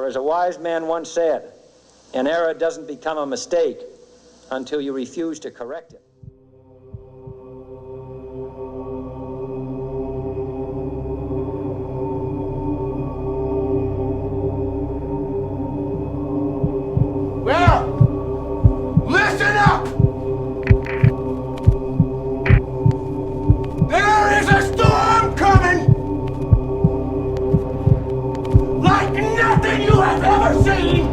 as a wise man once said, an error doesn't become a mistake until you refuse to correct it. Well, listen up! There is a storm coming! Like nothing you have ever seen!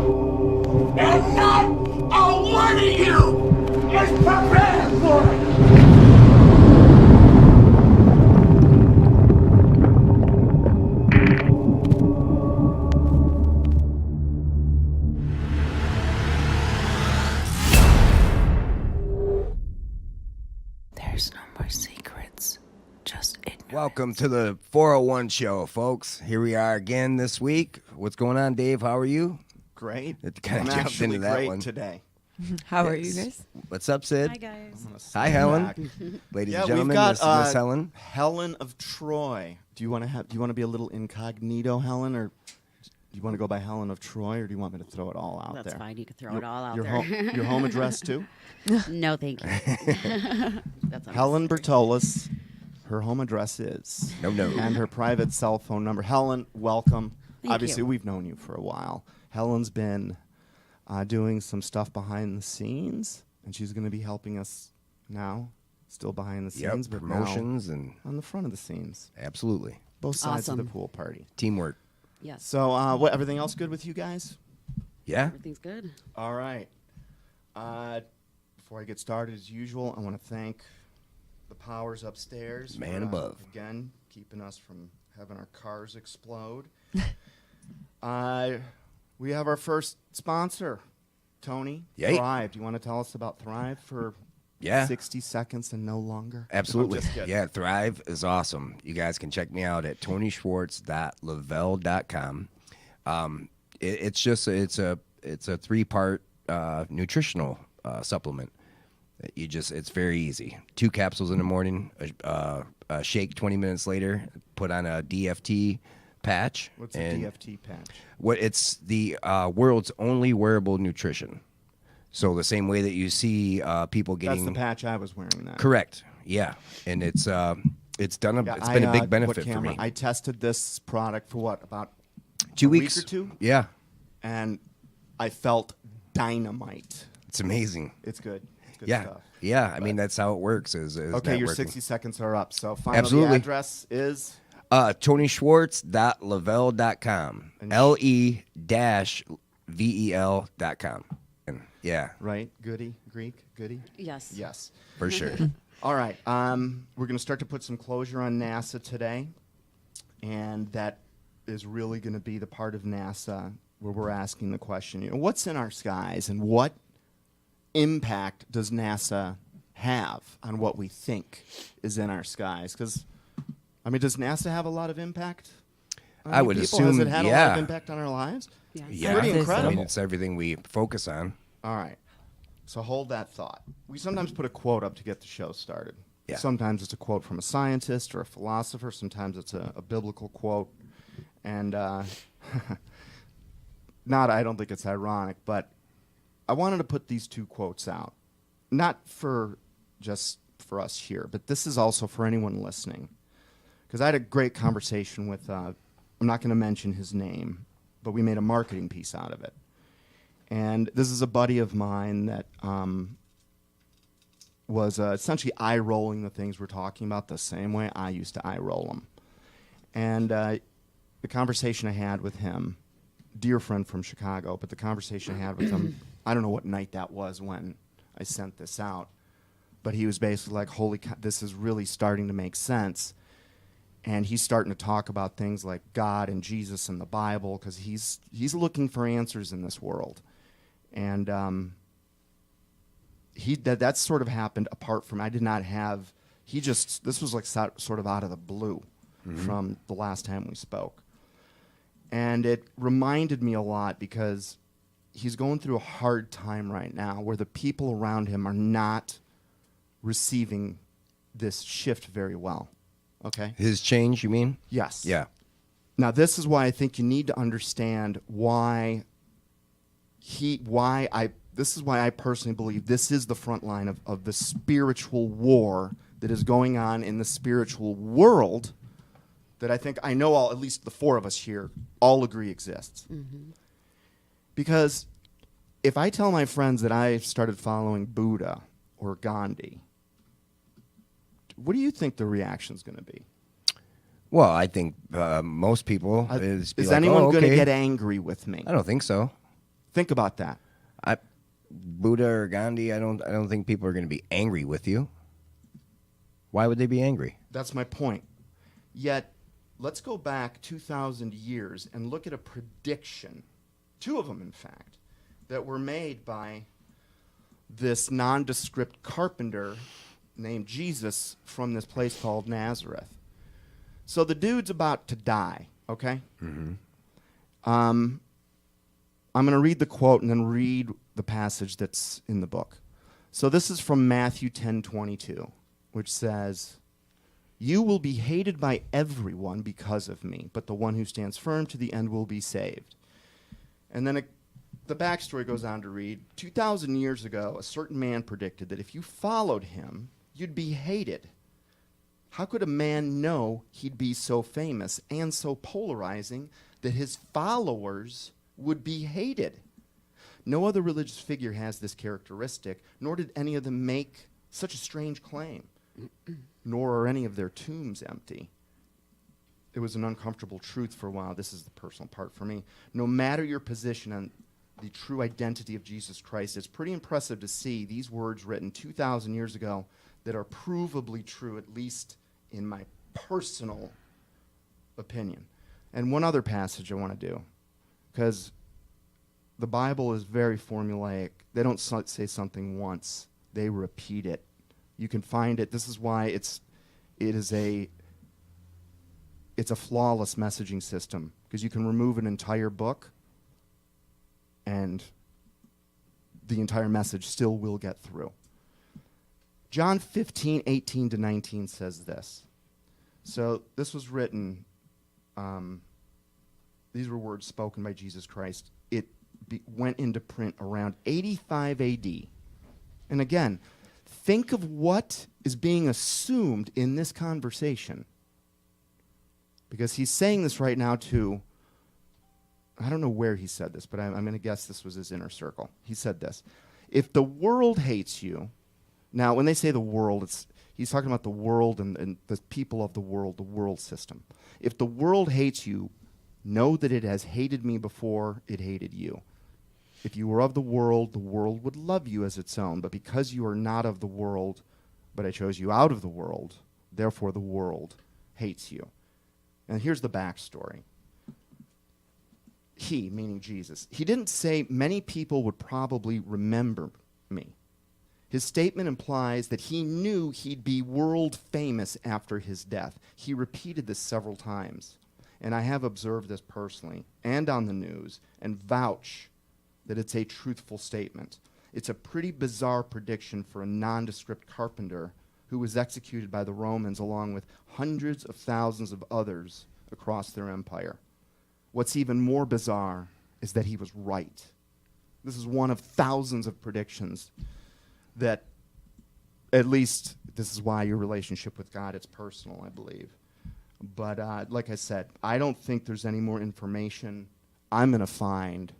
And not a one of you is prepared for it! There's no more secrets, just ignorance. Welcome to the 401 show, folks. Here we are again this week. What's going on, Dave? How are you? Great. It kind I'm of jumped actually into that great one. today. How are you guys? What's up, Sid? Hi, guys. Hi, Helen. Ladies and gentlemen, we've got this is Miss Helen. Helen of Troy. Do you want to be a little incognito, Helen, or do you want to go by Helen of Troy, or do you want me to throw it all out there? That's fine. You can throw it all out your there. your home address too? No, thank you. That's Helen Bertolis. Her home address is No. and her private cell phone number. Helen, welcome. Thank Obviously, you. we've known you for a while. Helen's been doing some stuff behind the scenes, and she's going to be helping us now, still behind the scenes, but promotions now and on the front of the scenes, absolutely both sides of Awesome. the pool party. teamwork. Yes. So, everything else good with you guys? Yeah. Everything's good. All right. Before I get started, as usual, I want to thank the powers upstairs. Man for, above. Again, keeping us from having our cars explode. We have our first sponsor, Tony. Yay. Thrive. Do you want to tell us about Thrive for Yeah. 60 seconds and no longer? Absolutely. I'm just kidding. Yeah, Thrive is awesome. You guys can check me out at tonyschwartz.lavelle.com. It's a 3-part nutritional supplement. It's very easy. 2 capsules in the morning, a shake 20 minutes later, put on a DFT patch. What's a and DFT patch? It's the world's only wearable nutrition. So the same way that you see people getting That's the patch I was wearing. That correct, yeah, and it's done. It's been a big benefit for me. I tested this product for about 2 a weeks week or two, Yeah, and I felt dynamite. it's amazing. It's good. It's good Yeah, stuff. yeah. I mean, that's how it works. Is Okay, your networking. 60 seconds are up. So finally, Absolutely. the address is TonySchwartz.lavelle.com. And LE-VEL.com. And yeah, right. Goody, Greek, goody. Yes. Yes. for sure. All right. We're going to start to put some closure on NASA today, and that is really going to be the part of NASA where we're asking the question: what's in our skies, and what impact does NASA have on what we think is in our skies? Because, I mean, does NASA have a lot of impact on I you would people? assume, Has it had a lot yeah. of impact on our lives? Yes. Yeah, Pretty I mean, incredible. it's everything we focus on. All right. So hold that thought. We sometimes put a quote up to get the show started. Yeah. Sometimes it's a quote from a scientist or a philosopher. Sometimes it's a biblical quote. And I don't think it's ironic, but I wanted to put these 2 quotes out. Not for just for us here, but this is also for anyone listening. Because I had a great conversation with, I'm not going to mention his name, but we made a marketing piece out of it. And this is a buddy of mine that was essentially eye-rolling the things we're talking about the same way I used to eye-roll them. And the conversation I had with him, dear friend from Chicago, but the conversation I had with him, I don't know what night that was when I sent this out, but he was basically like, holy cow, this is really starting to make sense. And he's starting to talk about things like God and Jesus and the Bible, because he's looking for answers in this world. And that sort of happened apart from, I did not have, this was like sort of out of the blue from the last time we spoke. And it reminded me a lot because he's going through a hard time right now where the people around him are not receiving this shift very well. Okay? His change, you mean? Yes. Yeah. Now, this is why I think you need to understand this is why I personally believe this is the front line of the spiritual war that is going on in the spiritual world that I know at least the four of us here, all agree exists. Mm-hmm. Because if I tell my friends that I started following Buddha or Gandhi, what do you think the reaction is going to be? Well, I think most people Is like, anyone oh, going to okay. get angry with me? I don't think so. Think about that. Buddha or Gandhi, I don't think people are going to be angry with you. Why would they be angry? That's my point. Yet, let's go back 2,000 years and look at a prediction, two of them, in fact, that were made by this nondescript carpenter named Jesus from this place called Nazareth. So the dude's about to die, okay? Mm-hmm. I'm going to read the quote and then read the passage that's in the book. So this is from Matthew 10:22, which says, "You will be hated by everyone because of me, but the one who stands firm to the end will be saved." And then the backstory goes on to read, 2,000 years ago, a certain man predicted that if you followed him, you'd be hated. How could a man know he'd be so famous and so polarizing that his followers would be hated? No other religious figure has this characteristic, nor did any of them make such a strange claim, nor are any of their tombs empty. It was an uncomfortable truth for a while. This is the personal part for me. No matter your position on the true identity of Jesus Christ, it's pretty impressive to see these words written 2,000 years ago that are provably true, at least in my personal opinion. And one other passage I want to do, because the Bible is very formulaic. They don't say something once. They repeat it. You can find it. This is why it's a flawless messaging system, because you can remove an entire book and the entire message still will get through. John 15:18-19 says this. So this was written, these were words spoken by Jesus Christ. It went into print around 85 AD. And again, think of what is being assumed in this conversation. Because he's saying this right now to, I don't know where he said this, but I'm going to guess this was his inner circle. He said this: if the world hates you, now when they say the world, he's talking about the world and the people of the world system. If the world hates you, know that it has hated me before it hated you. If you were of the world would love you as its own. But because you are not of the world, but I chose you out of the world, therefore the world hates you. And here's the backstory. He, meaning Jesus, he didn't say many people would probably remember me. His statement implies that he knew he'd be world famous after his death. He repeated this several times. And I have observed this personally and on the news and vouch that it's a truthful statement. It's a pretty bizarre prediction for a nondescript carpenter who was executed by the Romans along with hundreds of thousands of others across their empire. What's even more bizarre is that he was right. This is one of thousands of predictions that, at least this is why your relationship with God, it's personal, I believe. But like I said, I don't think there's any more information I'm going to find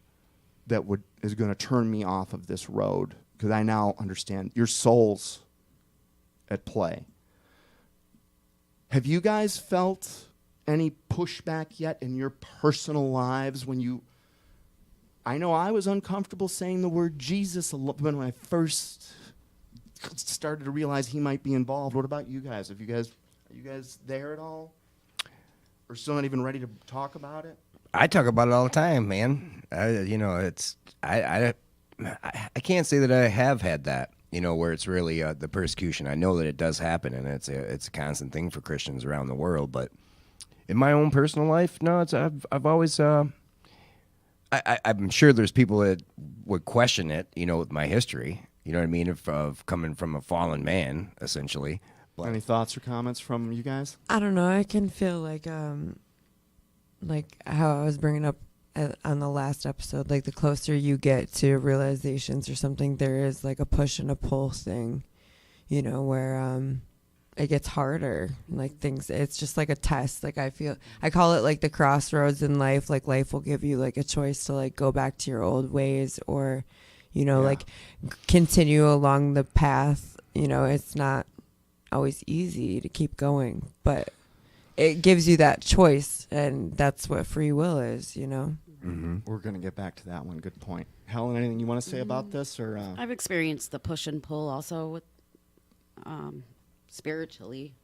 that is going to turn me off of this road, because I now understand your soul's at play. Have you guys felt any pushback yet in your personal lives when I know I was uncomfortable saying the word Jesus when I first started to realize he might be involved. What about you guys? Are you guys there at all? Or still not even ready to talk about it? I talk about it all the time, man. I can't say that I have had that, where it's really the persecution. I know that it does happen, and it's a constant thing for Christians around the world. But in my own personal life, no, I've always I'm sure there's people that would question it, with my history. You know what I mean? Of coming from a fallen man, essentially. But any thoughts or comments from you guys? I don't know. I can feel like like how I was bringing up on the last episode, like the closer you get to realizations or something, there is like a push and a pull thing, you know, where it gets harder. Like things, it's just like a test. Like I call it like the crossroads in life. Like life will give you like a choice to like go back to your old ways or, you know, like continue along the path. You know, it's not always easy to keep going, but it gives you that choice, and that's what free will is, you know. We're going to get back to that one. Good point. Helen, anything you want to say about this? Or I've experienced the push and pull also with spiritually,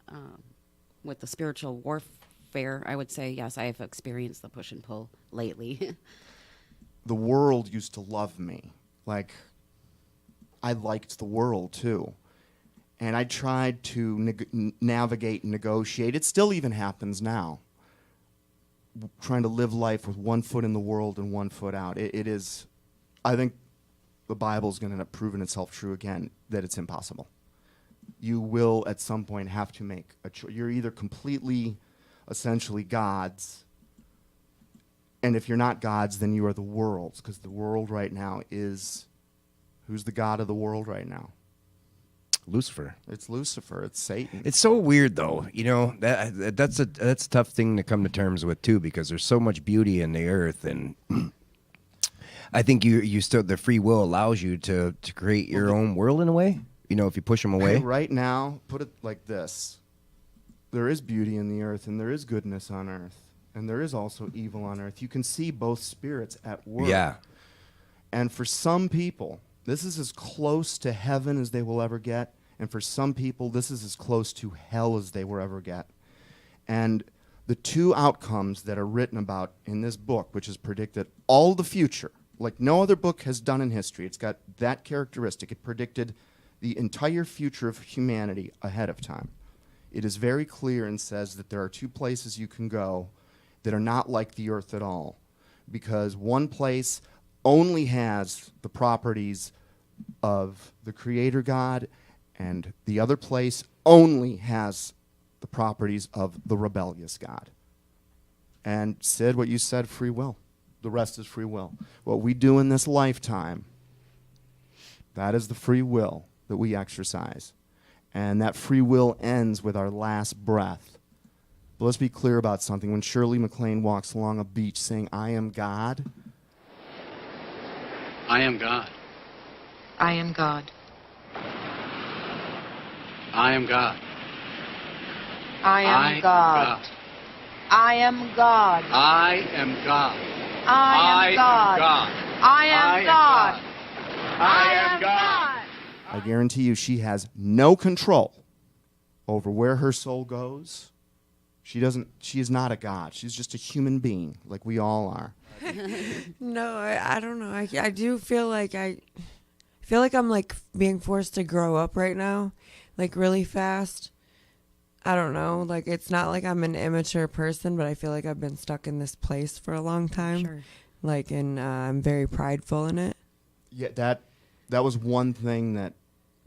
with the spiritual warfare. I would say, yes, I have experienced the push and pull lately. the world used to love me. Like, I liked the world, too. And I tried to navigate and negotiate. It still even happens now. Trying to live life with one foot in the world and one foot out. It is, I think the Bible's going to end up proving itself true again, that it's impossible. You will at some point have to make a choice. You're either completely, essentially God's, and if you're not God's, then you are the world's, because the world right now is, who's the God of the world right now? Lucifer. It's Lucifer. It's Satan. It's so weird, though. You know, that's a tough thing to come to terms with too, because there's so much beauty in the earth, and I think you still, the free will allows you to create your own world in a way. You know, if you push them away. Right now, put it like this: there is beauty in the earth, and there is goodness on earth, and there is also evil on earth. You can see both spirits at work. Yeah. And for some people, this is as close to heaven as they will ever get. And for some people, this is as close to hell as they will ever get. And the two outcomes that are written about in this book, which has predicted all the future, like no other book has done in history, it's got that characteristic. It predicted the entire future of humanity ahead of time. It is very clear and says that there are two places you can go that are not like the earth at all. Because one place only has the properties of the Creator God, and the other place only has the properties of the rebellious God. And Sid, what you said, free will. The rest is free will. What we do in this lifetime, that is the free will that we exercise. And that free will ends with our last breath. But let's be clear about something. When Shirley MacLaine walks along a beach saying, "I am God," I am God. I am God. I am God. I am God. I am God. I am God. I am God. I am God. I am God. I guarantee you she has no control over where her soul goes. She is not a God. She's just a human being like we all are. No, I don't know. I do feel like I'm like being forced to grow up right now, like really fast. I don't know. Like, it's not like I'm an immature person, but I feel like I've been stuck in this place for a long time. Sure. Like, and I'm very prideful in it. Yeah, that was one thing that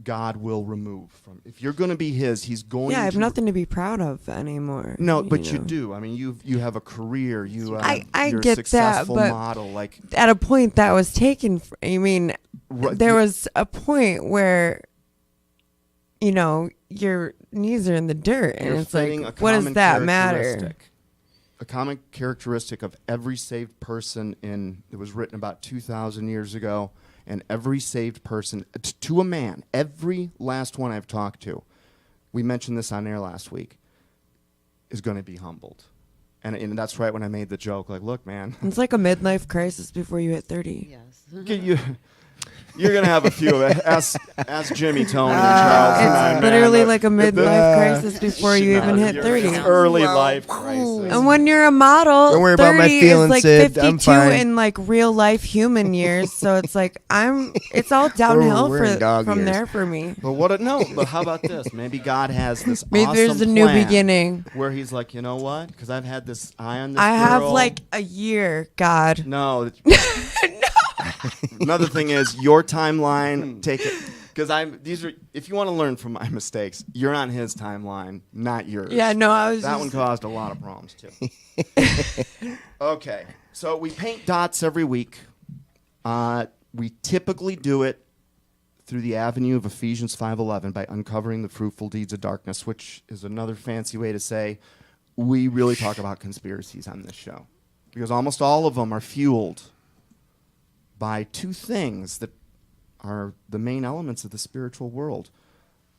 God will remove from. If you're going to be His, He's going. Yeah, I have to nothing to be proud of anymore. No, but you know? do. I mean, you have a career. I you're get a successful that, but model. Like, at a point that was taken. I mean, Right. there was a point where, you know, your knees are in the dirt, and you're it's like, fitting a what does common that matter? characteristic. A common characteristic of every saved person that was written about 2,000 years ago, and every saved person, to a man, every last one I've talked to, we mentioned this on air last week, is going to be humbled. And that's right when I made the joke, like, look, man. It's like a midlife crisis before you hit 30. Yes. You're going to have a few of it. Ask Jimmy, Tony, and Charles. and I, It's man. literally like a midlife crisis before you even hit You're 30. Early life crisis. And when you're a model, Don't worry 30 about my feelings, is like Sid. I'm 52 fine. in like real life human years. So it's like it's all downhill We're in dog from years. there for me. But how about this? Maybe God has this Maybe awesome there's a new plan beginning. where He's like, you know what? Because I've had this eye on this I have girl. like a year, God. No. Another thing is your timeline. Take it. Because if you want to learn from my mistakes, you're on his timeline, not yours. Yeah, no, I was That just... one caused a lot of problems, too. Okay, so we paint dots every week. We typically do it through the avenue of Ephesians 5:11 by uncovering the fruitful deeds of darkness, which is another fancy way to say we really talk about conspiracies on this show. Because almost all of them are fueled by two things that are the main elements of the spiritual world,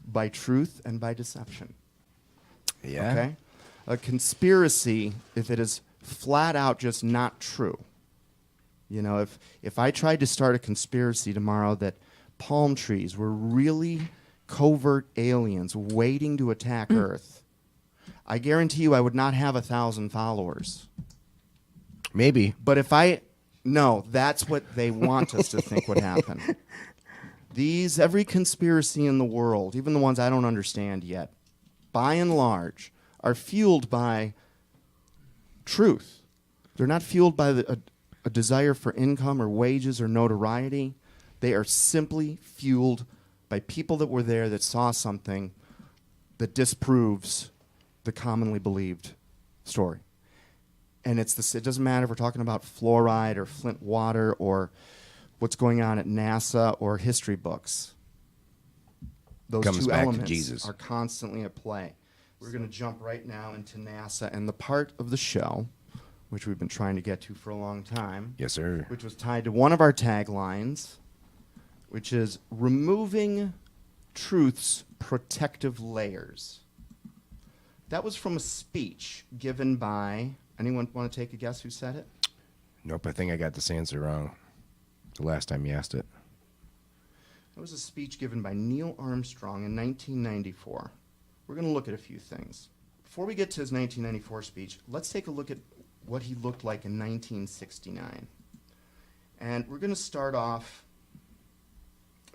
by truth and by deception. Yeah. Okay? A conspiracy, if it is flat out just not true. You know, if I tried to start a conspiracy tomorrow that palm trees were really covert aliens waiting to attack Earth, I guarantee you I would not have 1,000 followers. Maybe. But no, that's what they want us to think would happen. Every conspiracy in the world, even the ones I don't understand yet, by and large, are fueled by truth. They're not fueled by a desire for income or wages or notoriety. They are simply fueled by people that were there that saw something that disproves the commonly believed story. And it doesn't matter if we're talking about fluoride or Flint water or what's going on at NASA or history books. Those Comes two back to elements Jesus. are constantly at play. We're going to jump right now into NASA and the part of the show, which we've been trying to get to for a long time. Yes, sir. Which was tied to one of our taglines, which is removing truth's protective layers. That was from a speech given by, anyone want to take a guess who said it? Nope, I think I got this answer wrong the last time you asked it. It was a speech given by Neil Armstrong in 1994. We're going to look at a few things. Before we get to his 1994 speech, let's take a look at what he looked like in 1969. And we're going to start off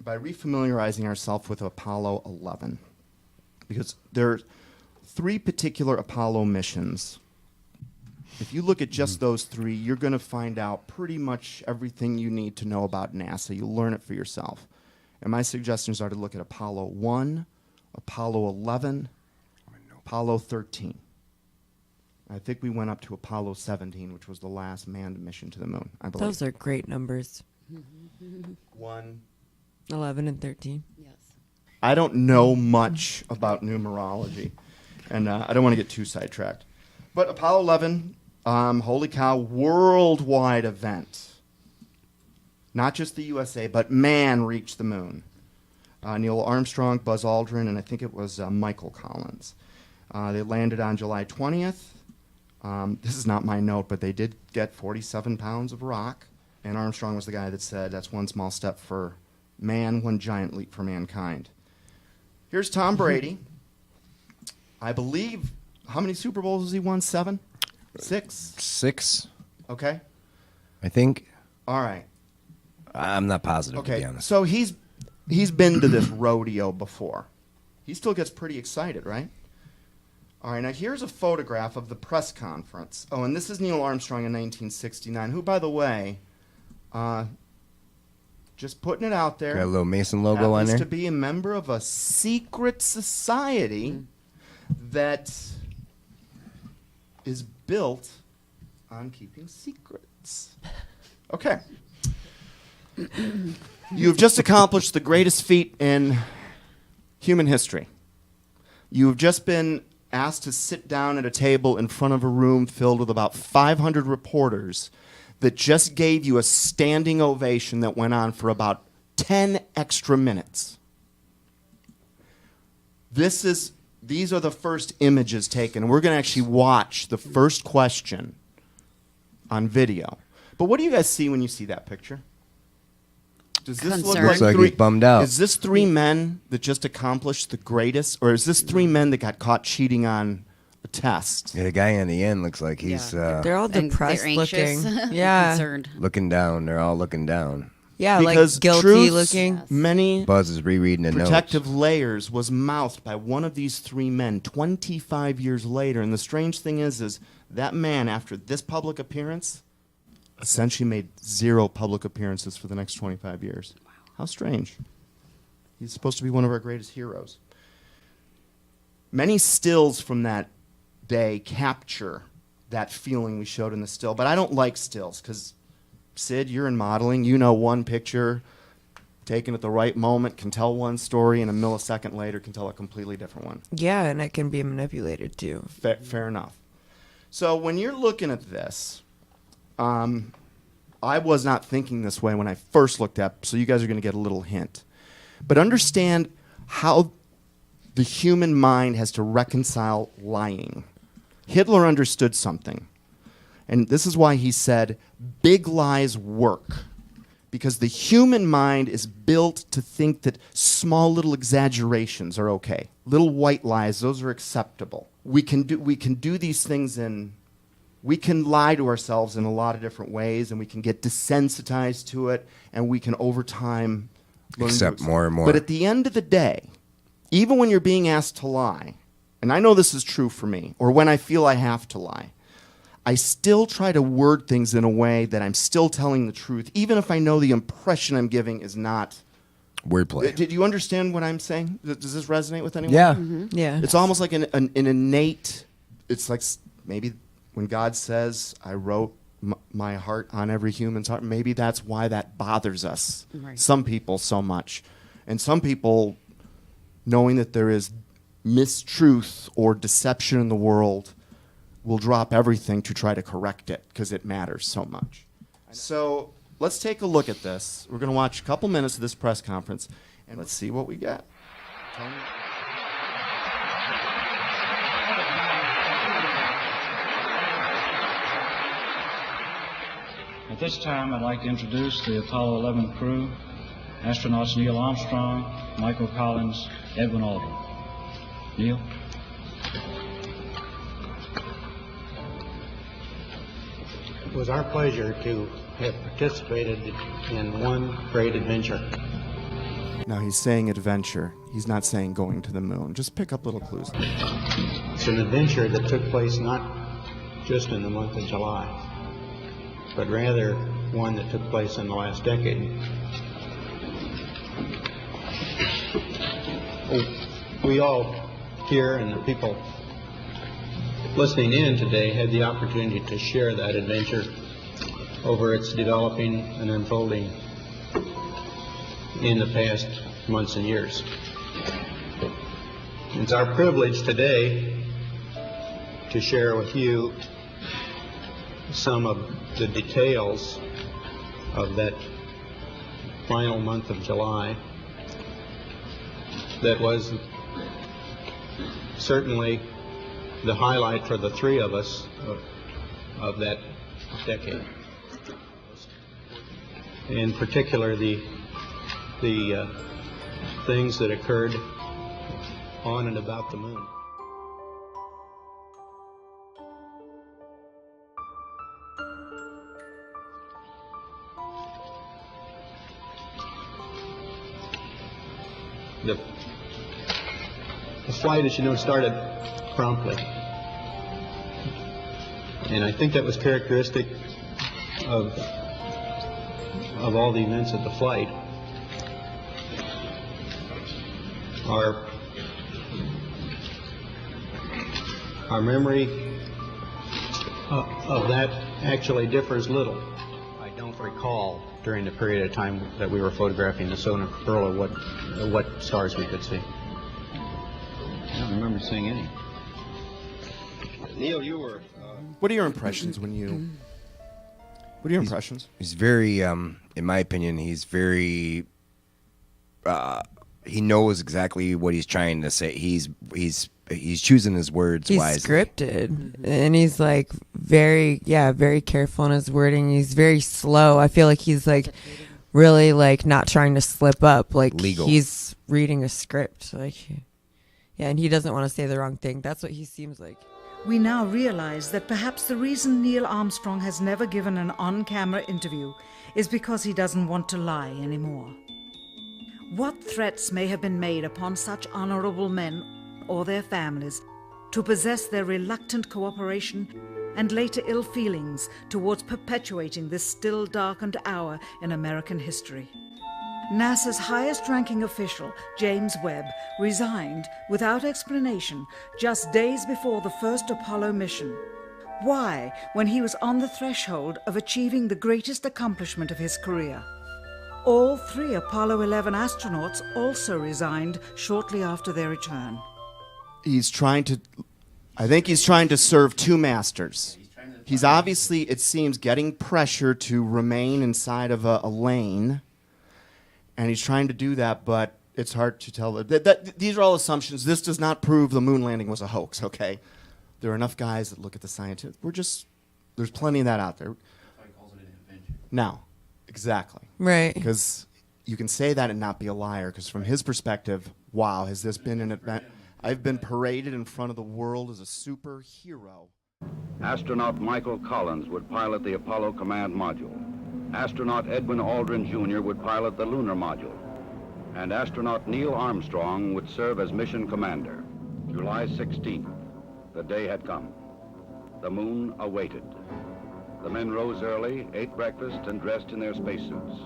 by refamiliarizing ourselves with Apollo 11. Because there are 3 particular Apollo missions. If you look at just those 3, you're going to find out pretty much everything you need to know about NASA. You'll learn it for yourself. And my suggestions are to look at Apollo 1, Apollo 11, Apollo 13. I think we went up to Apollo 17, which was the last manned mission to the moon, I believe. Those are great numbers. 1. 11 and 13. Yes. I don't know much about numerology, and I don't want to get too sidetracked. But Apollo 11, holy cow, worldwide event. Not just the USA, but man reached the moon. Neil Armstrong, Buzz Aldrin, and I think it was Michael Collins. They landed on July 20th. This is not my note, but they did get 47 pounds of rock, and Armstrong was the guy that said, that's one small step for man, one giant leap for mankind. Here's Tom Brady. I believe, how many Super Bowls has he won? 7? 6? 6, Okay. I think. All right. I'm not positive, to be Okay. honest. So he's been to this rodeo before. He still gets pretty excited, right? All right. Now here's a photograph of the press conference. Oh, and this is Neil Armstrong in 1969, who, by the way, just putting it out there, Got a little Mason logo on happens there. to be a member of a secret society that is built on keeping secrets. Okay. You've just accomplished the greatest feat in human history. You've just been asked to sit down at a table in front of a room filled with about 500 reporters that just gave you a standing ovation that went on for about 10 extra minutes. These are the first images taken. We're going to actually watch the first question on video. But what do you guys see when you see that picture? Does this look Concern. Looks like three, he's bummed out. Is this 3 men that just accomplished the greatest, or is this 3 men that got caught cheating on a test? Yeah, the guy in the end looks like he's They're all And depressed they're anxious. looking. Yeah. Concerned. looking down. They're all looking down. Yeah, Because like guilty truth's looking. Yes. Many Buzz is rereading the protective notes. layers was mouthed by one of these 3 men 25 years later. And the strange thing is that man, after this public appearance, essentially made 0 public appearances for the next 25 years. Wow. How strange. He's supposed to be one of our greatest heroes. Many stills from that day capture that feeling we showed in the still, but I don't like stills because, Sid, you're in modeling. You know one picture taken at the right moment can tell one story, and a millisecond later can tell a completely different one. Yeah, and it can be manipulated too. Fair enough. So when you're looking at this, I was not thinking this way when I first looked up, so you guys are going to get a little hint. But understand how the human mind has to reconcile lying. Hitler understood something. And this is why he said, big lies work. Because the human mind is built to think that small little exaggerations are okay. Little white lies, those are acceptable. We can do these things we can lie to ourselves in a lot of different ways, and we can get desensitized to it, and we can over time learn accept more and more. But at the end of the day, even when you're being asked to lie, and I know this is true for me, or when I feel I have to lie, I still try to word things in a way that I'm still telling the truth, even if I know the impression I'm giving is not wordplay. Did you understand what I'm saying? Does this resonate with anyone? Yeah. Yeah. It's almost like an innate, it's like maybe when God says, I wrote my heart on every human's heart, maybe that's why that bothers us. Right. Some people so much. And some people, knowing that there is mistruth or deception in the world, will drop everything to try to correct it because it matters so much. So let's take a look at this. We're going to watch a couple minutes of this press conference, and let's see what we got. Tony? At this time, I'd like to introduce the Apollo 11 crew, astronauts Neil Armstrong, Michael Collins, Edwin Aldrin. Neil? It was our pleasure to have participated in one great adventure. Now he's saying adventure. He's not saying going to the moon. Just pick up little clues. It's an adventure that took place not just in the month of July, but rather one that took place in the last decade. We all here and the people listening in today had the opportunity to share that adventure over its developing and unfolding in the past months and years. It's our privilege today to share with you some of the details of that final month of July that was certainly the highlight for the three of us of that decade. In particular, the things that occurred on and about the moon. The flight, as you know, started promptly. And I think that was characteristic of all the events of the flight. Our memory of that actually differs little. I don't recall during the period of time that we were photographing the solar pearl what stars we could see. I don't remember seeing any. Neil, you were... What are your impressions when you... What are your impressions? He's very, in my opinion, he's very... he knows exactly what he's trying to say. He's choosing his words wisely. He's scripted, and he's like very careful in his wording. He's very slow. I feel like he's like really like not trying to slip up. Like legal. He's reading a script. Like, yeah, and he doesn't want to say the wrong thing. That's what he seems like. We now realize that perhaps the reason Neil Armstrong has never given an on-camera interview is because he doesn't want to lie anymore. What threats may have been made upon such honorable men or their families to possess their reluctant cooperation and later ill feelings towards perpetuating this still darkened hour in American history? NASA's highest-ranking official, James Webb, resigned without explanation just days before the first Apollo mission. Why, when he was on the threshold of achieving the greatest accomplishment of his career? All 3 Apollo 11 astronauts also resigned shortly after their return. I think he's trying to serve 2 masters. He's obviously, it seems, getting pressure to remain inside of a lane, and he's trying to do that, but it's hard to tell. These are all assumptions. This does not prove the moon landing was a hoax, okay? There are enough guys that look at the science. There's plenty of that out there. That's why he calls it an invention. Now, exactly. Right. Because you can say that and not be a liar, because from his perspective, wow, has this been an event? I've been paraded in front of the world as a superhero. Astronaut Michael Collins would pilot the Apollo Command Module. Astronaut Edwin Aldrin Jr. would pilot the Lunar Module. And astronaut Neil Armstrong would serve as mission commander. July 16th, the day had come. The moon awaited. The men rose early, ate breakfast, and dressed in their spacesuits.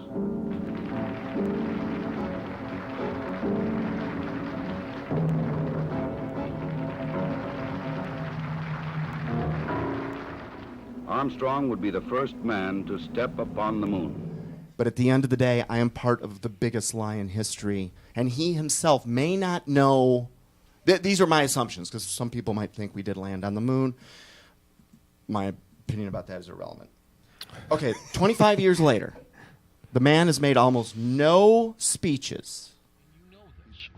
Armstrong would be the first man to step upon the moon. But at the end of the day, I am part of the biggest lie in history, and he himself may not know. These are my assumptions, because some people might think we did land on the moon. My opinion about that is irrelevant. Okay, 25 years later, the man has made almost no speeches. You know this.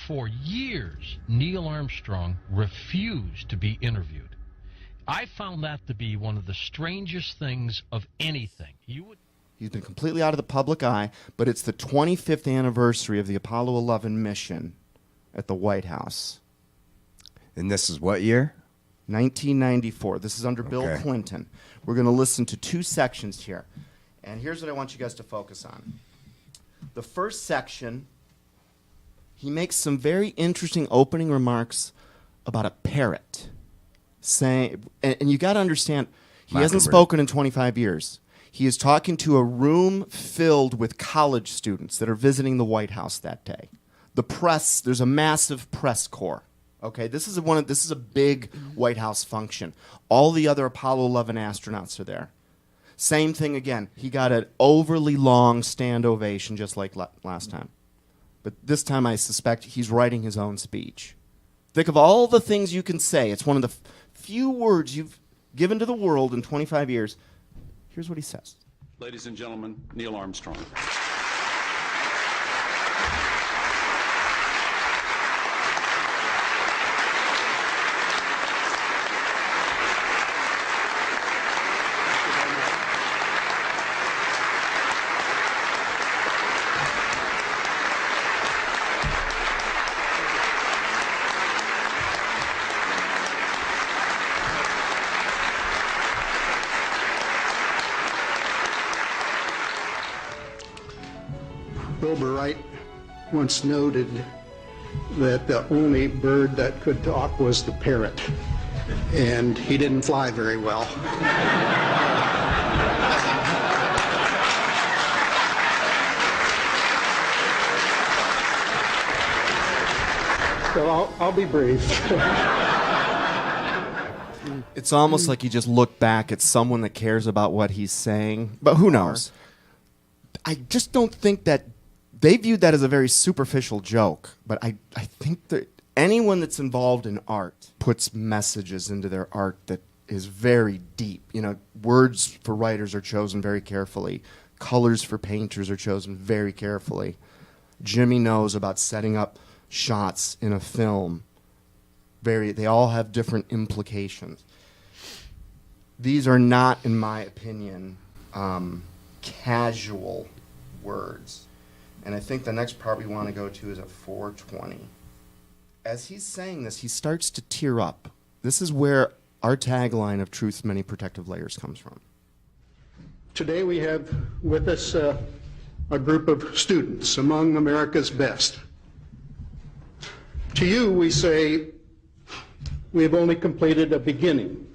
For years, Neil Armstrong refused to be interviewed. I found that to be one of the strangest things of anything. He's been completely out of the public eye, but it's the 25th anniversary of the Apollo 11 mission at the White House. And this is what year? 1994. This is under Bill Clinton. We're going to listen to 2 sections here. And here's what I want you guys to focus on. The first section, he makes some very interesting opening remarks about a parrot. Saying, and you got to understand, he hasn't spoken in 25 years. He is talking to a room filled with college students that are visiting the White House that day. The press, there's a massive press corps. Okay, this is a big White House function. All the other Apollo 11 astronauts are there. Same thing again. He got an overly long stand ovation just like last time. But this time I suspect he's writing his own speech. Think of all the things you can say. It's one of the few words you've given to the world in 25 years. Here's what he says. Ladies and gentlemen, Neil Armstrong. Wilbur Wright once noted that the only bird that could talk was the parrot, and he didn't fly very well. So I'll be brief. It's almost like you just look back at someone that cares about what he's saying, but who knows? I just don't think that they viewed that as a very superficial joke, but I think that anyone that's involved in art puts messages into their art that is very deep. You know, words for writers are chosen very carefully. Colors for painters are chosen very carefully. Jimmy knows about setting up shots in a film. They all have different implications. These are not, in my opinion, casual words. And I think the next part we want to go to is at 4:20. As he's saying this, he starts to tear up. This is where our tagline of Truth's Many Protective Layers comes from. Today we have with us a group of students among America's best. To you we say, we have only completed a beginning.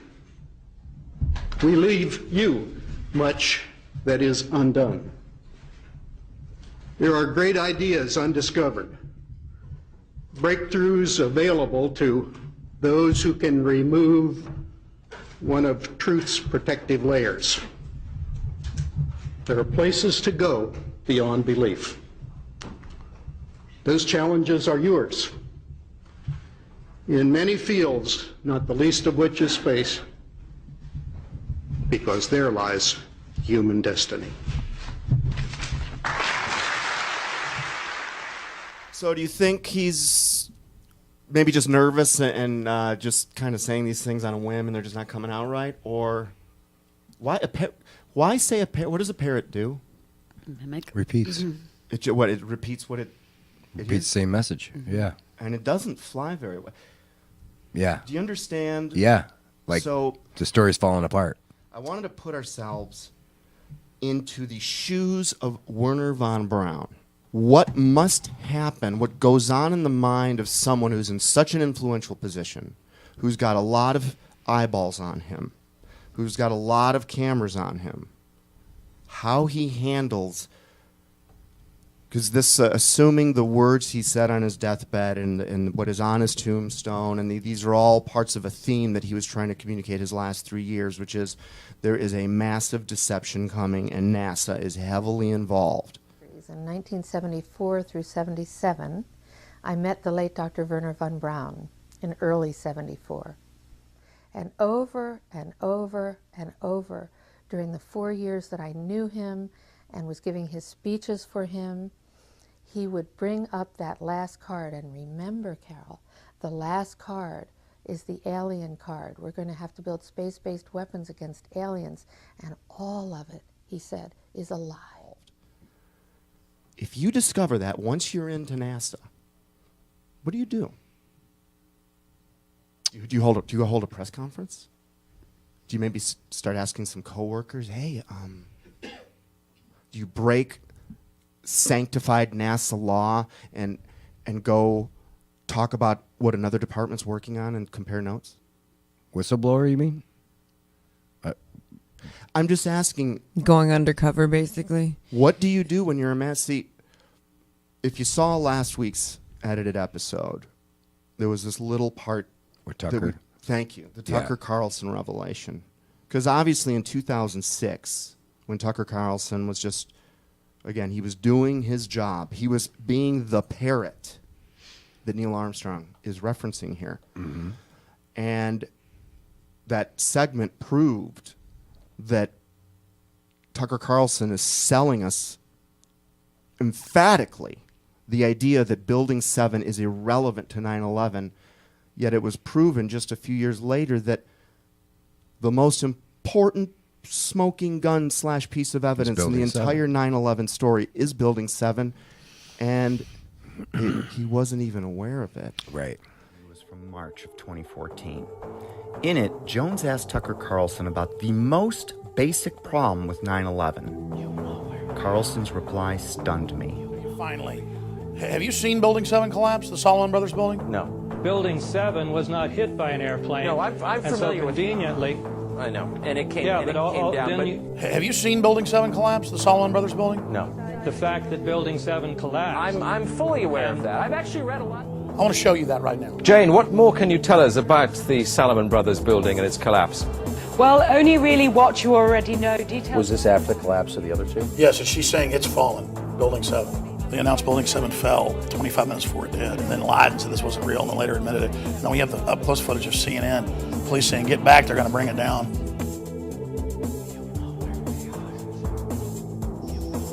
We leave you much that is undone. There are great ideas undiscovered, breakthroughs available to those who can remove one of truth's protective layers. There are places to go beyond belief. Those challenges are yours. In many fields, not the least of which is space, because there lies human destiny. So do you think he's maybe just nervous and just kind of saying these things on a whim and they're just not coming out right? Or why say a parrot? What does a parrot do? Mimic. Repeats. It repeats what it Repeats the same message. Yeah. And it doesn't fly very well. Yeah. Do you understand? Yeah. Like, so the story's falling apart. I wanted to put ourselves into the shoes of Werner von Braun. What must happen, what goes on in the mind of someone who's in such an influential position, who's got a lot of eyeballs on him, who's got a lot of cameras on him, how he handles, because this, assuming the words he said on his deathbed and what is on his tombstone, and these are all parts of a theme that he was trying to communicate his last 3 years, which is there is a massive deception coming and NASA is heavily involved. In 1974 through 77, I met the late Dr. Werner von Braun in early 74. And over and over and over during the 4 years that I knew him and was giving his speeches for him, he would bring up that last card. And remember, Carol, the last card is the alien card. We're going to have to build space-based weapons against aliens. And all of it, he said, is a lie. If you discover that once you're into NASA, what do you do? Do you hold a press conference? Do you maybe start asking some coworkers, hey, do you break sanctified NASA law and go talk about what another department's working on and compare notes? Whistleblower, you mean? I'm just asking. Going undercover, basically. What do you do when you're a mass? See, if you saw last week's edited episode, there was this little part. With Tucker. Thank you. The Tucker Carlson revelation. Because obviously in 2006, when Tucker Carlson was just, again, he was doing his job. He was being the parrot that Neil Armstrong is referencing here. Mm-hmm. And that segment proved that Tucker Carlson is selling us emphatically the idea that Building 7 is irrelevant to 9/11, yet it was proven just a few years later that the most important smoking gun / piece of evidence in the entire 9/11 story is Building 7, and he wasn't even aware of it. Right. It was from March of 2014. In it, Jones asked Tucker Carlson about the most basic problem with 9/11. Carlson's reply stunned me. Finally, have you seen Building 7 collapse, the Solomon Brothers building? No. Building 7 was not hit by an airplane. No, I'm familiar with conveniently. I know, and it came, yeah, and but it came down. But have you seen Building 7 collapse, the Solomon Brothers building? No. The fact that Building 7 collapsed. I'm fully aware of that. I've actually read a lot. I want to show you that right now. Jane, what more can you tell us about the Salomon Brothers building and its collapse? Well, only really what you already know. Details. Was this after the collapse of the other two? Yes, and she's saying it's fallen, Building 7. They announced Building 7 fell 25 minutes before it did, and then lied and said this wasn't real, and then later admitted it. And then we have the up-close footage of CNN, police saying, get back, they're going to bring it down.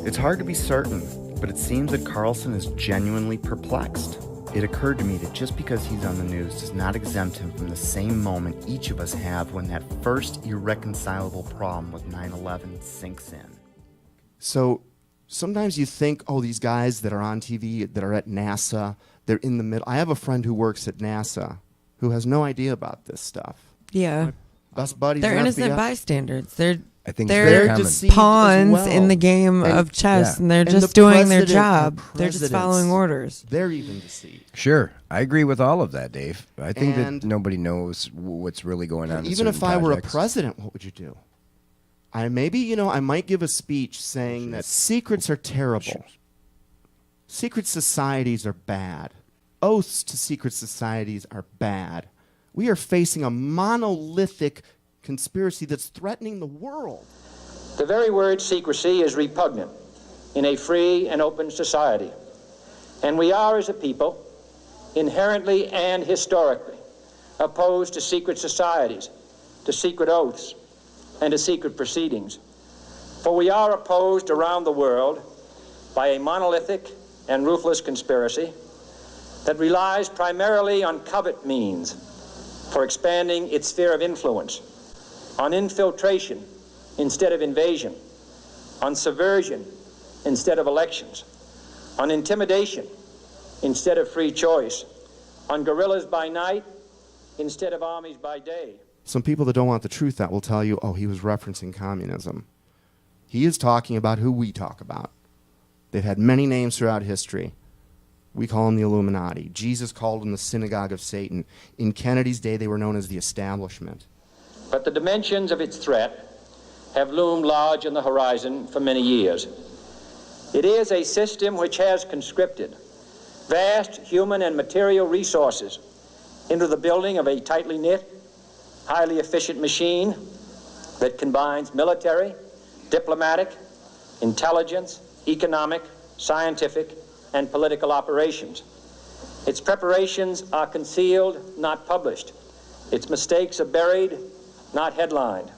It's hard to be certain, but it seems that Carlson is genuinely perplexed. It occurred to me that just because he's on the news does not exempt him from the same moment each of us have when that first irreconcilable problem with 9/11 sinks in. So sometimes you think, oh, these guys that are on TV, that are at NASA, they're in the middle. I have a friend who works at NASA who has no idea about this stuff. Yeah. My best buddies. They're in innocent FBI. bystanders. They're they're pawns in the game of chess, and they're just doing their job. They're just following orders. They're even deceived. Sure. I agree with all of that, Dave. I think that nobody knows what's really going on. Even if I were a president, what would you do? I might give a speech saying that secrets are terrible, Secret societies are bad. Oaths to secret societies are bad. We are facing a monolithic conspiracy that's threatening the world. The very word secrecy is repugnant in a free and open society. And we are, as a people, inherently and historically opposed to secret societies, to secret oaths, and to secret proceedings. For we are opposed around the world by a monolithic and ruthless conspiracy that relies primarily on covert means for expanding its sphere of influence, on infiltration instead of invasion, on subversion instead of elections, on intimidation instead of free choice, on guerrillas by night instead of armies by day. Some people that don't want the truth out will tell you, oh, he was referencing communism. He is talking about who we talk about. They've had many names throughout history. We call them the Illuminati. Jesus called them the synagogue of Satan. In Kennedy's day, they were known as the establishment. But the dimensions of its threat have loomed large on the horizon for many years. It is a system which has conscripted vast human and material resources into the building of a tightly knit, highly efficient machine that combines military, diplomatic, intelligence, economic, scientific, and political operations. Its preparations are concealed, not published. Its mistakes are buried, not headlined.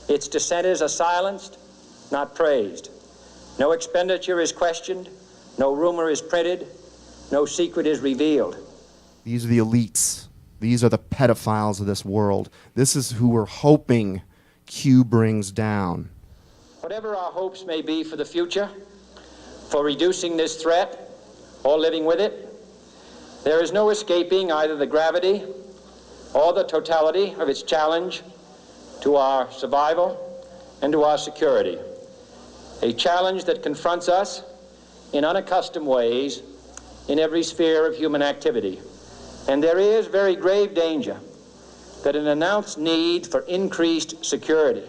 Its dissenters are silenced, not praised. No expenditure is questioned, no rumor is printed, no secret is revealed. These are the elites. These are the pedophiles of this world. This is who we're hoping Q brings down. Whatever our hopes may be for the future, for reducing this threat or living with it, there is no escaping either the gravity or the totality of its challenge to our survival and to our security. A challenge that confronts us in unaccustomed ways in every sphere of human activity. And there is very grave danger that an announced need for increased security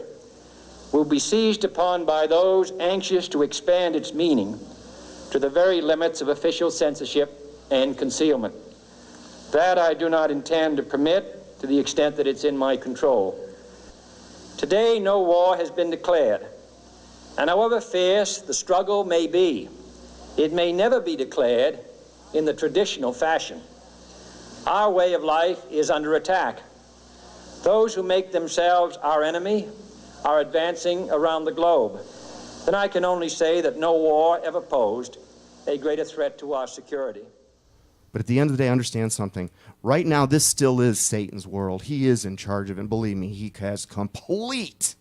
will be seized upon by those anxious to expand its meaning to the very limits of official censorship and concealment. That I do not intend to permit to the extent that it's in my control. Today, no war has been declared, and however fierce the struggle may be, it may never be declared in the traditional fashion. Our way of life is under attack. Those who make themselves our enemy are advancing around the globe. Then I can only say that no war ever posed a greater threat to our security. But at the end of the day, understand something. Right now, this still is Satan's world. He is in charge of it. And believe me, he has complete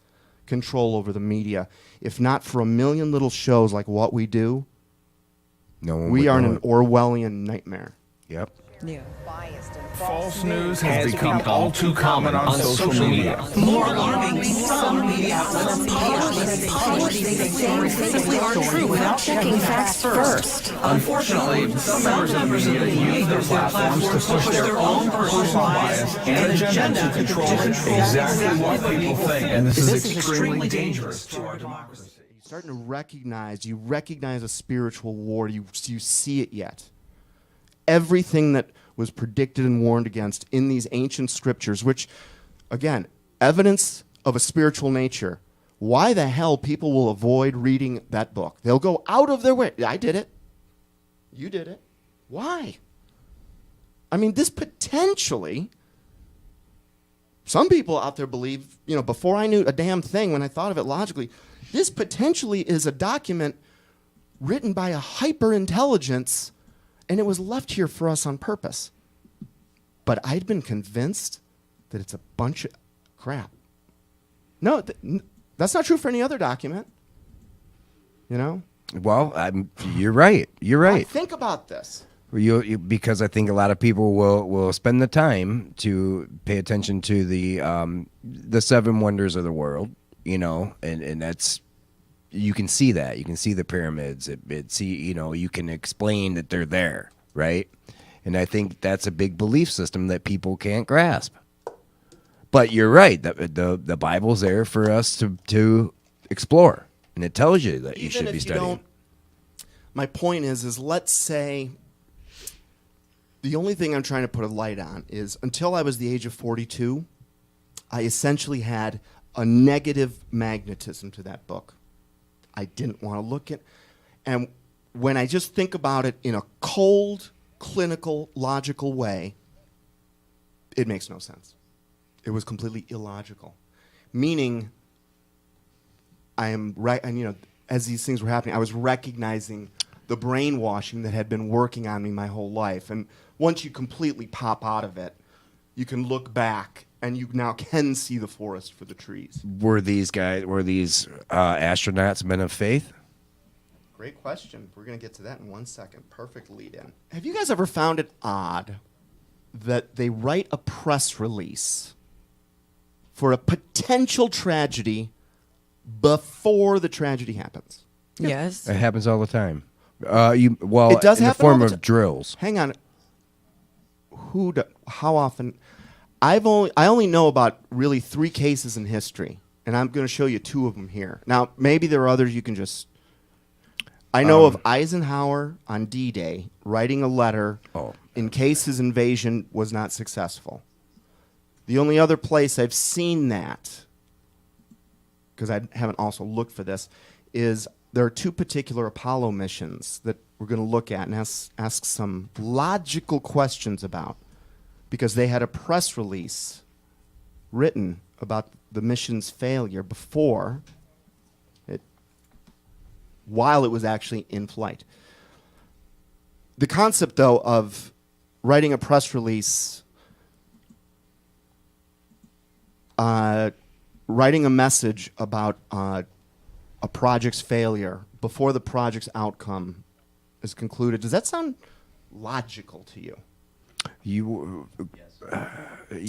control over the media. If not for a million little shows like what we do, we are in an Orwellian nightmare. Yep. Yeah. False news has become all too common on social media. More alarming, some media outlets publish things that simply aren't true without checking facts first. Unfortunately, some members of the media use their platforms to push their own personal bias and agenda to control exactly what people think. And this is extremely dangerous to our democracy. You're starting to recognize a spiritual war. You see it yet. Everything that was predicted and warned against in these ancient scriptures, which, again, evidence of a spiritual nature. Why the hell people will avoid reading that book? They'll go out of their way. I did it. You did it. Why? I mean, this potentially, some people out there believe, before I knew a damn thing, when I thought of it logically, this potentially is a document written by a hyper-intelligence, and it was left here for us on purpose. But I'd been convinced that it's a bunch of crap. No, that's not true for any other document. Well, you're right. You're right. Think about this. Because I think a lot of people will spend the time to pay attention to the seven wonders of the world, and that's, you can see that. You can see the pyramids. You can explain that they're there, right? And I think that's a big belief system that people can't grasp. But you're right. The Bible's there for us to explore, and it tells you that you should be studying. My point is let's say the only thing I'm trying to put a light on is until I was the age of 42, I essentially had a negative magnetism to that book. I didn't want to look at, and when I just think about it in a cold, clinical, logical way, it makes no sense. It was completely illogical. Meaning, and as these things were happening, I was recognizing the brainwashing that had been working on me my whole life. And once you completely pop out of it, you can look back and you now can see the forest for the trees. Were these astronauts men of faith? Great question. We're going to get to that in 1 second. Perfect lead in. Have you guys ever found it odd that they write a press release for a potential tragedy before the tragedy happens? Yes. It happens all the time. It does in the happen form all the of drills. Hang on. How often? I only know about really 3 cases in history, and I'm going to show you 2 of them here. Now, maybe there are others you can just... I know of Eisenhower on D-Day writing a letter in case his invasion was not successful. The only other place I've seen that, because I haven't also looked for this, is there are 2 particular Apollo missions that we're going to look at and ask some logical questions about, because they had a press release written about the mission's failure while it was actually in flight. The concept, though, of writing a press release, writing a message about a project's failure before the project's outcome is concluded, does that sound logical to you?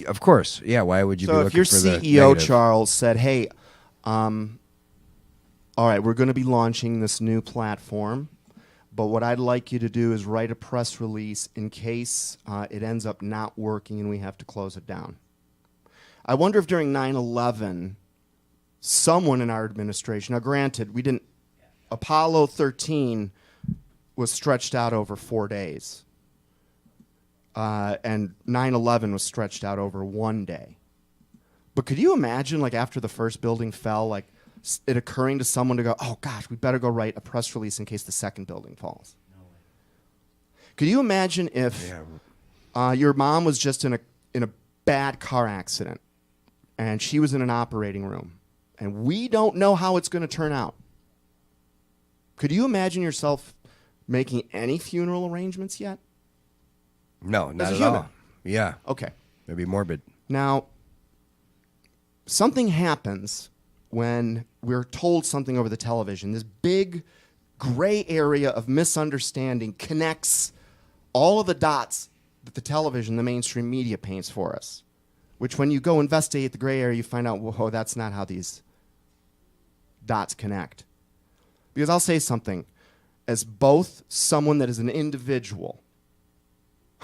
Of course. Yeah, why would you be So looking if for your the CEO, negative? Charles, said, hey, all right, we're going to be launching this new platform, but what I'd like you to do is write a press release in case it ends up not working and we have to close it down. I wonder if during 9/11, someone in our administration, now granted, Apollo 13 was stretched out over 4 days, and 9/11 was stretched out over 1 day. But could you imagine, like, after the first building fell, like, it occurring to someone to go, oh gosh, we better go write a press release in case the second building falls? No way. Could you imagine if your mom was just in a bad car accident and she was in an operating room and we don't know how it's going to turn out? Could you imagine yourself making any funeral arrangements yet? No, not As a at human? all. Yeah. Okay. It'd be morbid. Now, something happens when we're told something over the television. This big gray area of misunderstanding connects all of the dots that the television, the mainstream media, paints for us, which when you go investigate the gray area, you find out, whoa, that's not how these dots connect. Because I'll say something. As both someone that is an individual,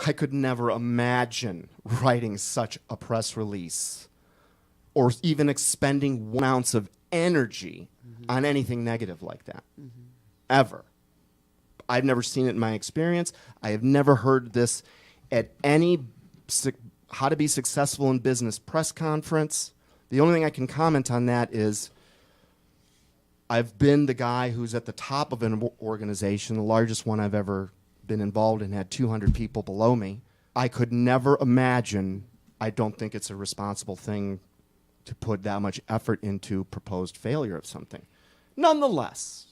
I could never imagine writing such a press release or even expending 1 ounce of energy on anything negative like that. Ever. I've never seen it in my experience. I have never heard this at any how to be successful in business press conference. The only thing I can comment on that is I've been the guy who's at the top of an organization, the largest one I've ever been involved in, had 200 people below me. I could never imagine, I don't think it's a responsible thing to put that much effort into proposed failure of something. Nonetheless,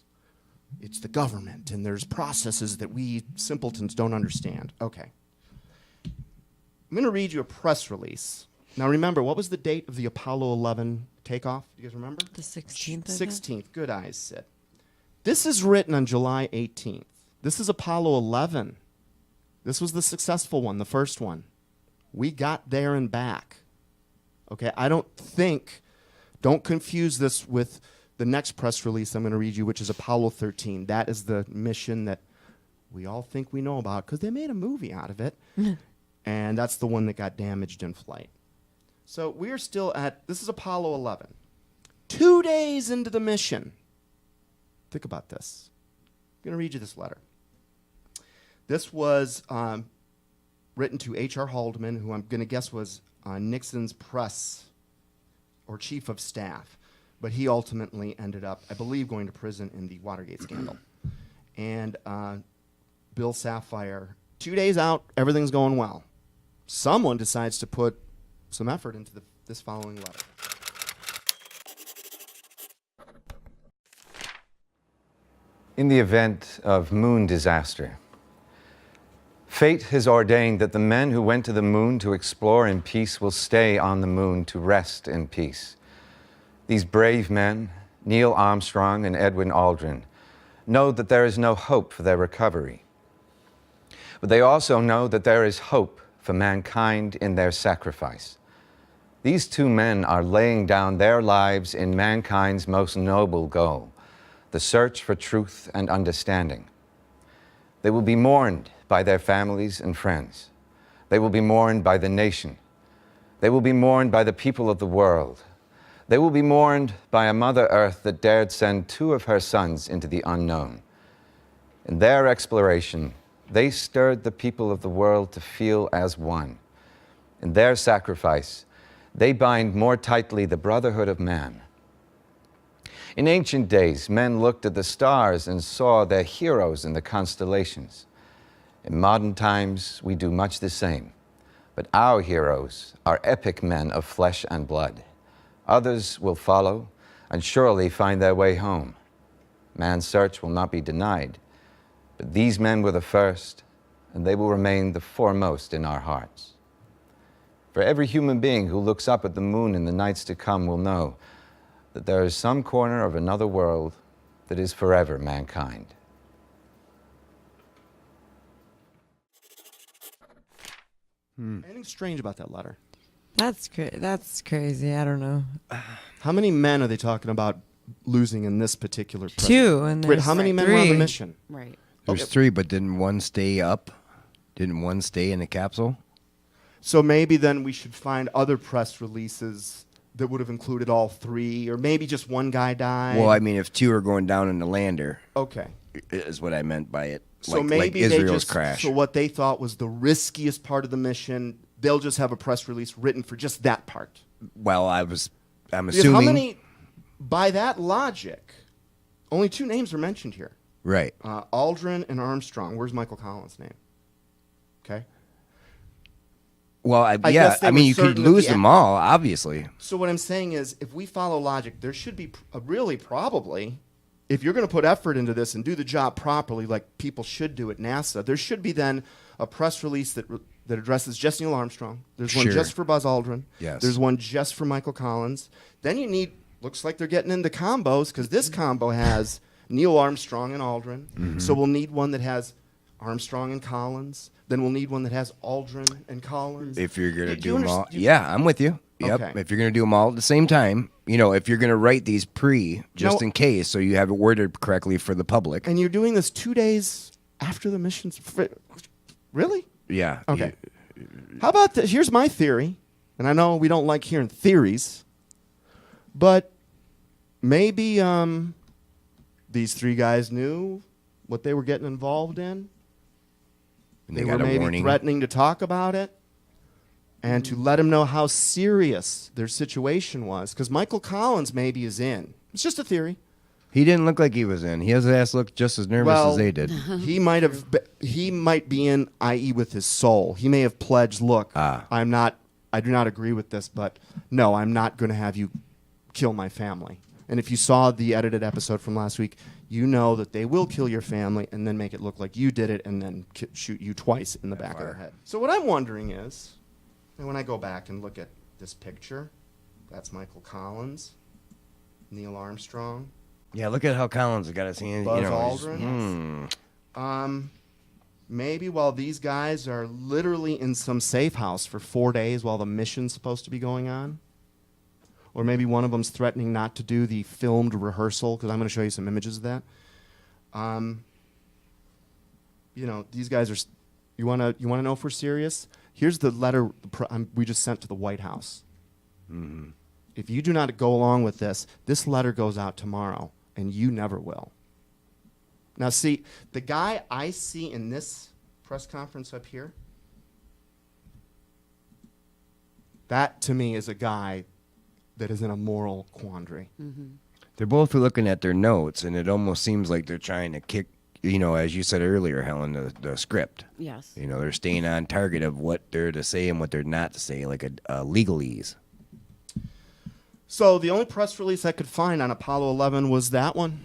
it's the government, and there's processes that we simpletons don't understand. Okay. I'm going to read you a press release. Now remember, what was the date of the Apollo 11 takeoff? Do you guys remember? The 16th. 16th. Good eyes, Sid. This is written on July 18th. This is Apollo 11. This was the successful one, the first one. We got there and back. Okay, don't confuse this with the next press release I'm going to read you, which is Apollo 13. That is the mission that we all think we know about because they made a movie out of it. And that's the one that got damaged in flight. So we're still this is Apollo 11. 2 days into the mission. Think about this. going to read you this letter. This was written to H.R. Haldeman, who I'm going to guess was Nixon's press or chief of staff. But he ultimately ended up, I believe, going to prison in the Watergate scandal. And Bill Sapphire, 2 days out, everything's going well. Someone decides to put some effort into this following letter. In the event of moon disaster, fate has ordained that the men who went to the moon to explore in peace will stay on the moon to rest in peace. These brave men, Neil Armstrong and Edwin Aldrin, know that there is no hope for their recovery. But they also know that there is hope for mankind in their sacrifice. These two men are laying down their lives in mankind's most noble goal, the search for truth and understanding. They will be mourned by their families and friends. They will be mourned by the nation. They will be mourned by the people of the world. They will be mourned by a Mother Earth that dared send two of her sons into the unknown. In their exploration, they stirred the people of the world to feel as one. In their sacrifice, they bind more tightly the brotherhood of man. In ancient days, men looked at the stars and saw their heroes in the constellations. In modern times, we do much the same. But our heroes are epic men of flesh and blood. Others will follow and surely find their way home. Man's search will not be denied, but these men were the first, and they will remain the foremost in our hearts. For every human being who looks up at the moon in the nights to come will know that there is some corner of another world that is forever mankind. Anything strange about that letter? That's crazy. I don't know. How many men are they talking about losing in this particular? Two, and Wait, there's how many men were on the mission? Right. There's three, but didn't one stay up? Didn't one stay in the capsule? So maybe then we should find other press releases that would have included all three, or maybe just one guy died. Well, I mean, if two are going down in the lander, okay, is what I meant by it. So like maybe Israel's they just crash. So what they thought was the riskiest part of the mission, they'll just have a press release written for just that part. Well, I'm Because assuming. how many? By that logic, only two names are mentioned here. Right. Aldrin and Armstrong. Where's Michael Collins' name? Okay. Well, I yeah, guess they I mean, were you could certain that lose the them all, obviously. So what I'm saying is, if we follow logic, there should be really probably, if you're going to put effort into this and do the job properly, like people should do at NASA, there should be then a press release that addresses just Neil Armstrong. There's one Sure. just for Buzz Aldrin. Yes. There's one just for Michael Collins. Then you need, looks like they're getting into combos, because this combo has Neil Armstrong and Aldrin. Mhm. So we'll need one that has Armstrong and Collins. Then we'll need one that has Aldrin and Collins. If you're going to Do do you them all. underst- Yeah, I'm with you. Yep. Okay. If you're going to do them all at the same time, you know, if you're going to write these just No. in case, so you have it worded correctly for the public. And you're doing this 2 days after the mission's... Really? Yeah. Okay. How about this? Here's my theory, and I know we don't like hearing theories, but maybe these three guys knew what they were getting involved in. And they were got a maybe warning. threatening to talk about it and to let them know how serious their situation was, because Michael Collins maybe is in. It's just a theory. He didn't look like he was in. His ass looked just as nervous as they did. He might have. He might be in, i.e., with his soul. He may have pledged. Look, I'm not. I do not agree with this, but no, I'm not going to have you kill my family. And if you saw the edited episode from last week, you know that they will kill your family and then make it look like you did it and then shoot you twice in the back of the head. So what I'm wondering is, and when I go back and look at this picture, that's Michael Collins, Neil Armstrong. Yeah, look at how Collins has got his hands. Buzz you know, Aldrin. Maybe while these guys are literally in some safe house for 4 days while the mission's supposed to be going on. Or maybe one of them's threatening not to do the filmed rehearsal, because I'm going to show you some images of that. You know, these guys are. You want to know if we're serious? Here's the letter we just sent to the White House. Mm-hmm. If you do not go along with this letter goes out tomorrow, and you never will. Now, see, the guy I see in this press conference up here, that to me is a guy that is in a moral quandary. They're both looking at their notes, and it almost seems like they're trying to kick, as you said earlier, Helen, the script. Yes. They're staying on target of what they're to say and what they're not to say, like a legalese. So the only press release I could find on Apollo 11 was that one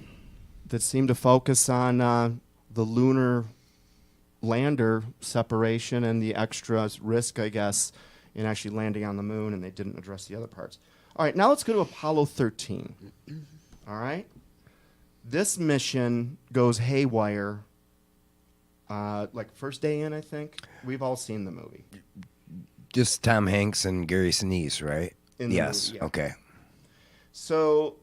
that seemed to focus on the lunar lander separation and the extra risk, I guess, in actually landing on the moon, and they didn't address the other parts. All right, now let's go to Apollo 13. All right? This mission goes haywire, like first day in, I think. We've all seen the movie. Just Tom Hanks and Gary Sinise, right? In the yes. movie, yeah. Okay. So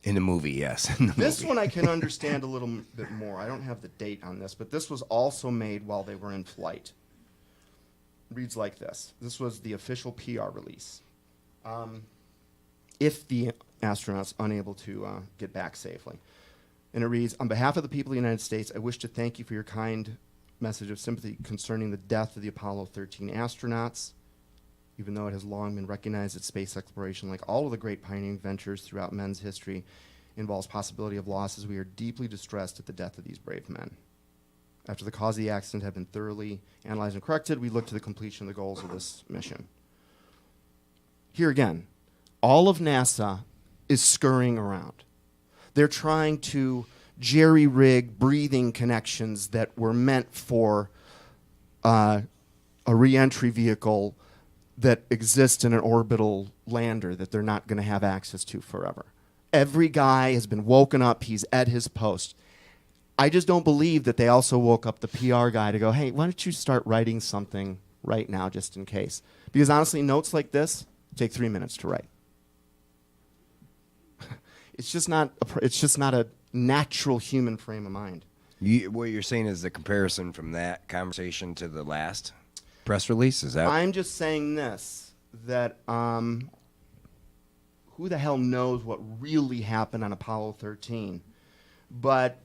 in the movie, yes. This one I can understand a little bit more. I don't have the date on this, but this was also made while they were in flight. It reads like this. This was the official PR release. If the astronauts unable to get back safely. And it reads, on behalf of the people of the United States, I wish to thank you for your kind message of sympathy concerning the death of the Apollo 13 astronauts. Even though it has long been recognized that space exploration, like all of the great pioneering ventures throughout men's history, involves possibility of losses, we are deeply distressed at the death of these brave men. After the cause of the accident had been thoroughly analyzed and corrected, we look to the completion of the goals of this mission. Here again, all of NASA is scurrying around. They're trying to jerry-rig breathing connections that were meant for a re-entry vehicle that exists in an orbital lander that they're not going to have access to forever. Every guy has been woken up. He's at his post. I just don't believe that they also woke up the PR guy to go, hey, why don't you start writing something right now just in case? Because honestly, notes like this take 3 minutes to write. It's just not a natural human frame of mind. What you're saying is the comparison from that conversation to the last press release? Is that? I'm just saying this, that who the hell knows what really happened on Apollo 13, but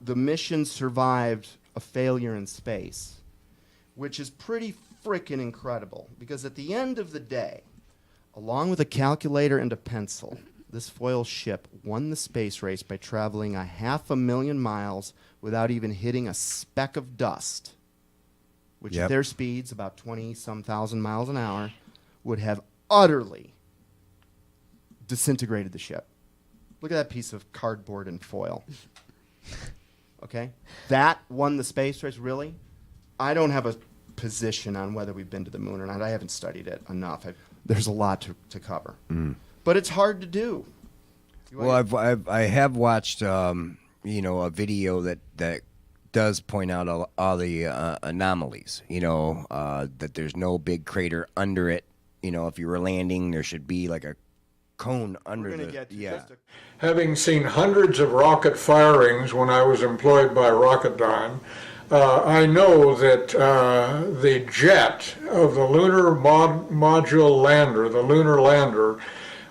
the mission survived a failure in space, which is pretty freaking incredible, because at the end of the day, along with a calculator and a pencil, this foil ship won the space race by traveling 500,000 miles without even hitting a speck of dust, which at their speeds, about 20-some thousand miles an hour, would have utterly disintegrated the ship. Look at that piece of cardboard and foil. Okay? That won the space race, really? I don't have a position on whether we've been to the moon or not. I haven't studied it enough. There's a lot to cover. But it's hard to do. Well, I have watched a video that does point out all the anomalies. That there's no big crater under it. If you were landing, there should be like a cone under the. Having seen hundreds of rocket firings when I was employed by Rocketdyne, I know that the jet of the lunar module lander, the lunar lander,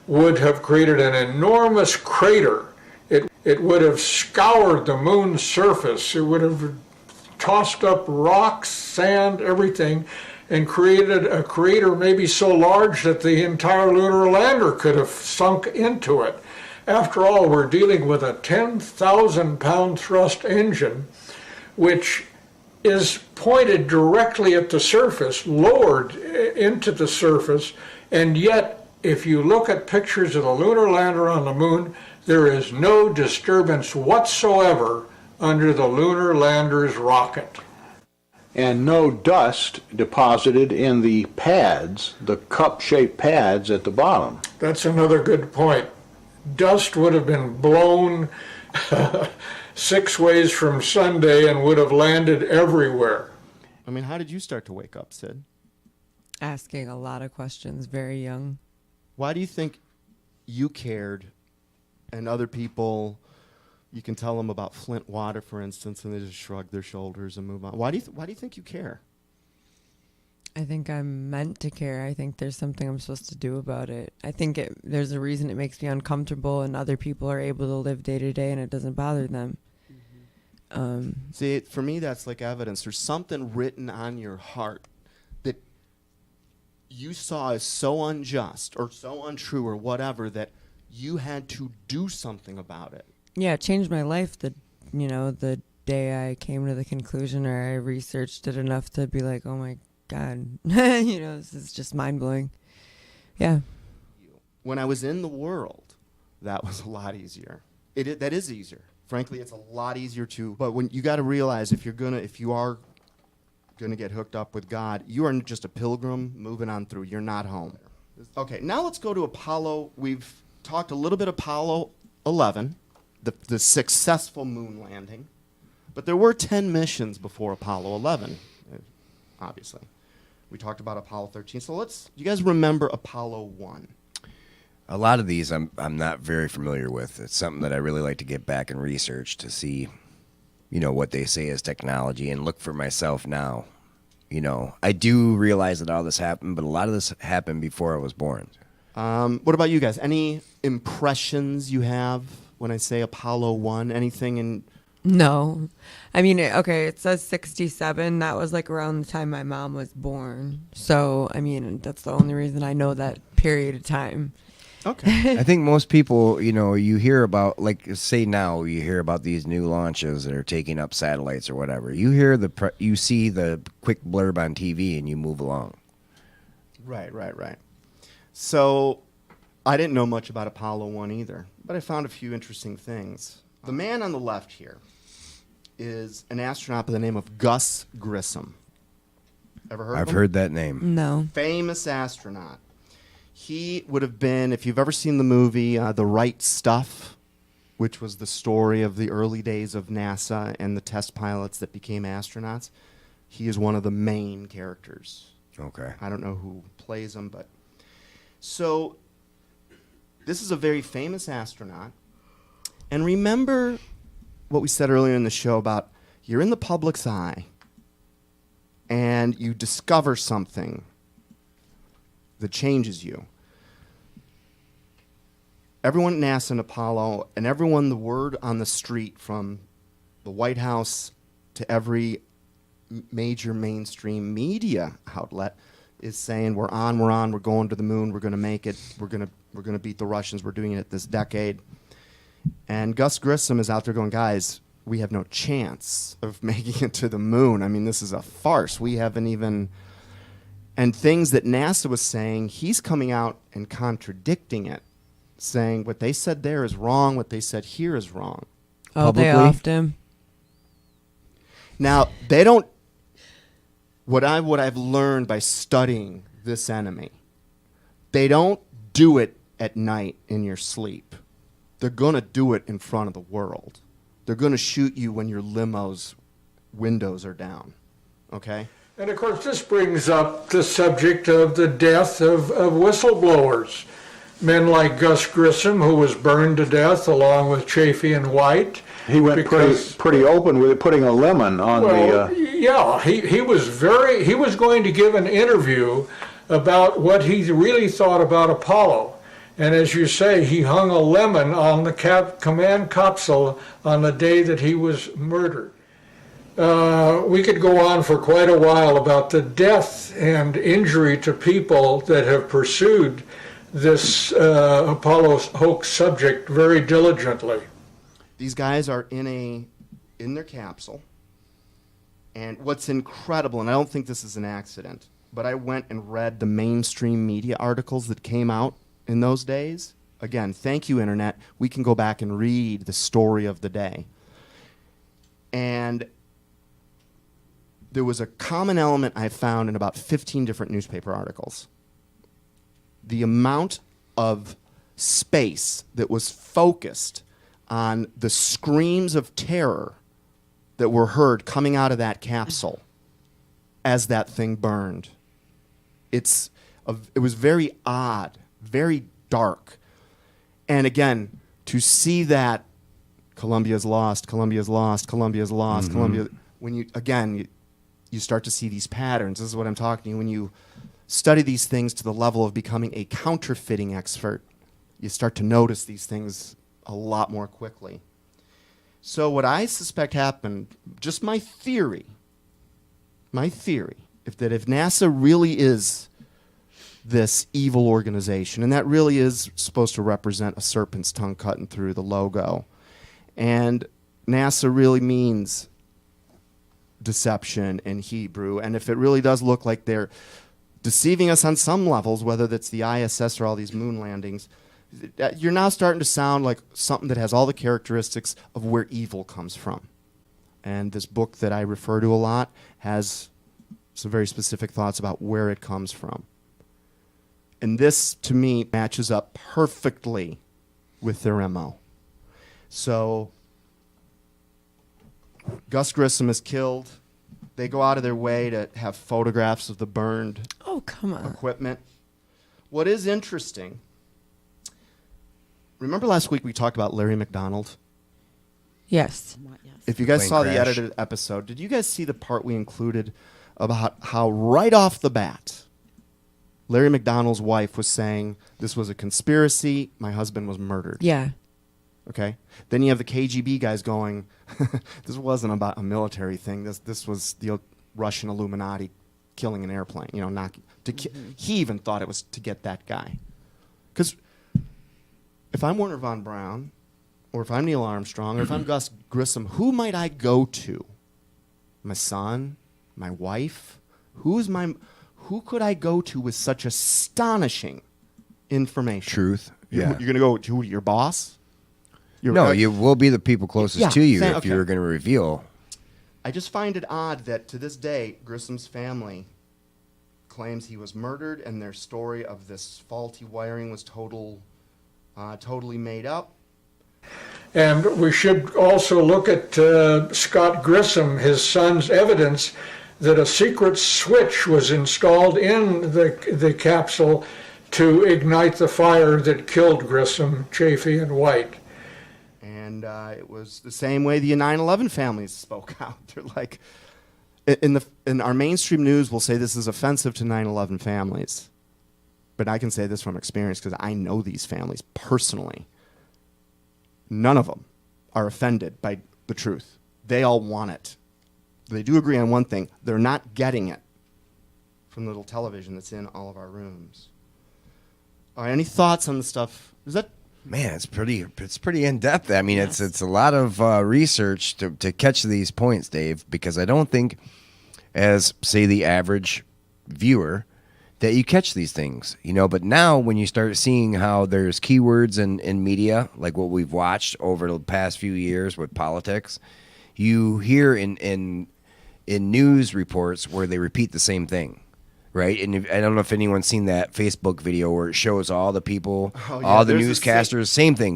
would have created an enormous crater. It would have scoured the moon's surface. It would have tossed up rocks, sand, everything, and created a crater maybe so large that the entire lunar lander could have sunk into it. After all, we're dealing with a 10,000-pound thrust engine, which is pointed directly at the surface, lowered into the surface, and yet if you look at pictures of the lunar lander on the moon, there is no disturbance whatsoever under the lunar lander's rocket. And no dust deposited in the pads, the cup-shaped pads at the bottom. That's another good point. Dust would have been blown 6 ways from Sunday and would have landed everywhere. I mean, how did you start to wake up, Sid? Asking a lot of questions, very young. Why do you think you cared and other people, you can tell them about Flint water, for instance, and they just shrug their shoulders and move on? Why do you think you care? I think I'm meant to care. I think there's something I'm supposed to do about it. I think there's a reason it makes me uncomfortable and other people are able to live day to day and it doesn't bother them. See, for me, that's like evidence. There's something written on your heart that you saw as so unjust or so untrue or whatever that you had to do something about it. Yeah, it changed my life the day I came to the conclusion, or I researched it enough to be like, oh my God, this is just mind blowing. Yeah. When I was in the world, that was a lot easier. That is easier. Frankly, it's a lot easier to. But when you got to realize if you are gonna get hooked up with God, you are just a pilgrim moving on through. You're not home. Okay, now let's go to Apollo. We've talked a little bit Apollo 11, the successful moon landing. But there were 10 missions before Apollo 11, obviously. We talked about Apollo 13. So you guys remember Apollo 1? A lot of these I'm not very familiar with. It's something that I really like to get back and research to see, what they say is technology and look for myself now. I do realize that all this happened, but a lot of this happened before I was born. What about you guys? Any impressions you have when I say Apollo 1? Anything in... No. I mean, okay, it says 67. That was like around the time my mom was born. So, I mean, that's the only reason I know that period of time. Okay. I think most people, you hear about, like, say now, you hear about these new launches that are taking up satellites or whatever. You hear you see the quick blurb on TV and you move along. Right. So, I didn't know much about Apollo 1 either, but I found a few interesting things. The man on the left here is an astronaut by the name of Gus Grissom. Ever heard of him? I've heard that name. No. Famous astronaut. He would have been, if you've ever seen the movie The Right Stuff, which was the story of the early days of NASA and the test pilots that became astronauts, he is one of the main characters. Okay. I don't know who plays him, but... So, this is a very famous astronaut. And remember what we said earlier in the show about you're in the public's eye and you discover something that changes you. Everyone at NASA and Apollo, and everyone, the word on the street from the White House to every major mainstream media outlet is saying, we're on, we're going to the moon, we're going to make it, we're going to beat the Russians, we're doing it this decade. And Gus Grissom is out there going, guys, we have no chance of making it to the moon. I mean, this is a farce. We haven't even... And things that NASA was saying, he's coming out and contradicting it, saying what they said there is wrong, what they said here is wrong. Oh, publicly. They offed him. Now, they don't... What I've learned by studying this enemy, they don't do it at night in your sleep. They're going to do it in front of the world. They're going to shoot you when your limo's windows are down. Okay? And of course, this brings up the subject of the death of whistleblowers. Men like Gus Grissom, who was burned to death along with Chafee and White. He went pretty open with it, putting a lemon on Yeah, he was going to give an interview about what he really thought about Apollo. And as you say, he hung a lemon on the command capsule on the day that he was murdered. We could go on for quite a while about the death and injury to people that have pursued this Apollo hoax subject very diligently. These guys are in their capsule. And what's incredible, and I don't think this is an accident, but I went and read the mainstream media articles that came out in those days. Again, thank you, Internet. We can go back and read the story of the day. And there was a common element I found in about 15 different newspaper articles. The amount of space that was focused on the screams of terror that were heard coming out of that capsule as that thing burned. It was very odd, very dark. And again, to see that Columbia's lost, Columbia's lost, Columbia's lost, Columbia, when you start to see these patterns. This is what I'm talking to you. When you study these things to the level of becoming a counterfeiting expert, you start to notice these things a lot more quickly. So what I suspect happened, just my theory, if NASA really is this evil organization, and that really is supposed to represent a serpent's tongue cutting through the logo, and NASA really means deception in Hebrew, and if it really does look like they're deceiving us on some levels, whether that's the ISS or all these moon landings, you're now starting to sound like something that has all the characteristics of where evil comes from. And this book that I refer to a lot has some very specific thoughts about where it comes from. And this, to me, matches up perfectly with their MO. So Gus Grissom is killed. They go out of their way to have photographs of the burned equipment. What is interesting, remember last week we talked about Larry McDonald? Yes. If you guys Plane saw crash. the edited episode, did you guys see the part we included about how right off the bat, Larry McDonald's wife was saying, this was a conspiracy, my husband was murdered. Yeah. Okay? Then you have the KGB guys going, this wasn't about a military thing. This was the Russian Illuminati killing an airplane. You know, he even thought it was to get that guy. Because if I'm Werner von Braun, or if I'm Neil Armstrong, or if I'm Gus Grissom, who might I go to? My son? My wife? Who could I go to with such astonishing information? Truth. Yeah. You're going to go to your boss? No, you will be the people closest to you if you're going to reveal. I just find it odd that to this day, Grissom's family claims he was murdered, and their story of this faulty wiring was totally made up. And we should also look at Scott Grissom, his son's evidence that a secret switch was installed in the capsule to ignite the fire that killed Grissom, Chafee, and White. And it was the same way the 9/11 families spoke out. They're like, in our mainstream news, will say this is offensive to 9/11 families. But I can say this from experience because I know these families personally. None of them are offended by the truth. They all want it. They do agree on one thing. They're not getting it from the little television that's in all of our rooms. All right, any thoughts on the stuff? Is that... Man, it's pretty in depth. I mean, it's a lot of research to catch these points, Dave. Because I don't think, as say the average viewer, that you catch these things, you know. But now, when you start seeing how there's keywords in media, like what we've watched over the past few years with politics, you hear in news reports where they repeat the same thing. Right, and I don't know if anyone's seen that Facebook video where it shows all the people, all the newscasters, same thing.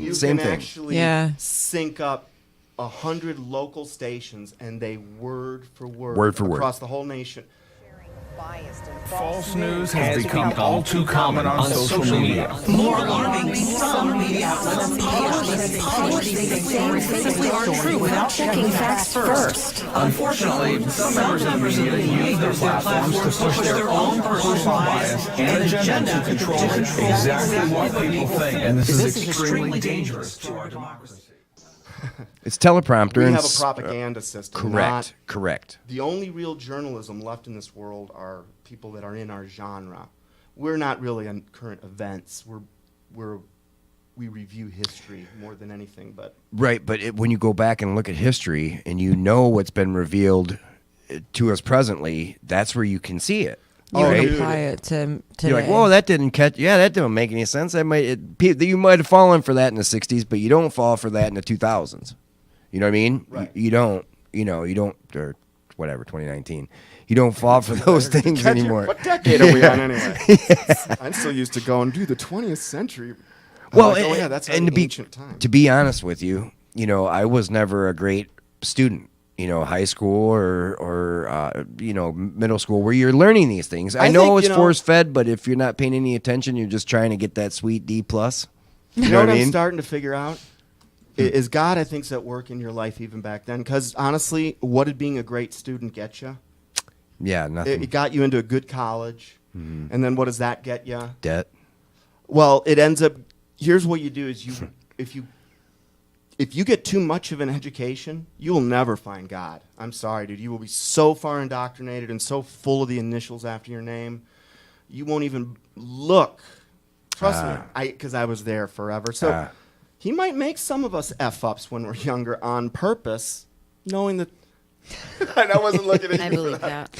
You can actually sync up 100 local stations, and they word for word across the whole nation. False news has become all too common on social media. More alarming, some media outlets publish these same simply aren't true without checking facts first. Unfortunately, some members of the media use their platforms to push their own personal bias and agenda to control exactly what people think. And this is extremely dangerous to our democracy. It's teleprompter. We and have a propaganda system. Correct. The only real journalism left in this world are people that are in our genre. We're not really on current events. We review history more than anything. But Right, but when you go back and look at history and you know what's been revealed to us presently, that's where you can see it. You would apply it to today. You're like, whoa, that didn't make any sense. You might have fallen for that in the 60s, but you don't fall for that in the 2000s. You know what I mean? Right. You don't, or whatever, 2019. You don't fall for those things anymore. What decade are we on anyway? I'm still used to going, dude, the 20th century. Well, that's and ancient time. To be honest with you, I was never a great student. High school or middle school where you're learning these things. I know it's force fed, but if you're not paying any attention, you're just trying to get that sweet D+. You know what I'm starting to figure out? Is God, I think, is at work in your life even back then? Because honestly, what did being a great student get you? Yeah, nothing. It got you into a good college. Mm-hmm. And then what does that get you? Debt. Well, it ends up, here's what you do is if if you get too much of an education, you will never find God. I'm sorry, dude. You will be so far indoctrinated and so full of the initials after your name, you won't even look. Trust me, because I was there forever. So he might make some of us F-ups when we're younger on purpose, knowing that. I wasn't looking at you. I believe that.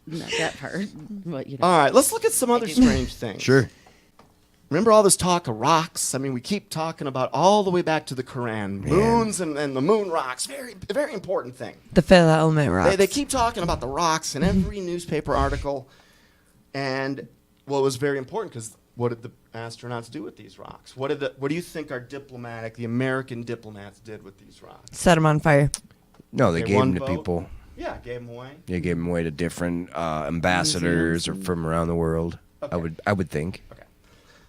Not that part. But, you know. All right, let's look at some other strange things. Sure. Remember all this talk of rocks? I mean, we keep talking about all the way back to the Quran. Moons and the moon rocks. Very, very important thing. The fifth element rocks. They keep talking about the rocks in every newspaper article. And, well, it was very important because what did the astronauts do with these rocks? What do you think the American diplomats did with these rocks? Set them on fire. No, they gave them to people. Yeah, gave them away. They gave them away to different ambassadors or from around the world. Okay. I would think. Okay.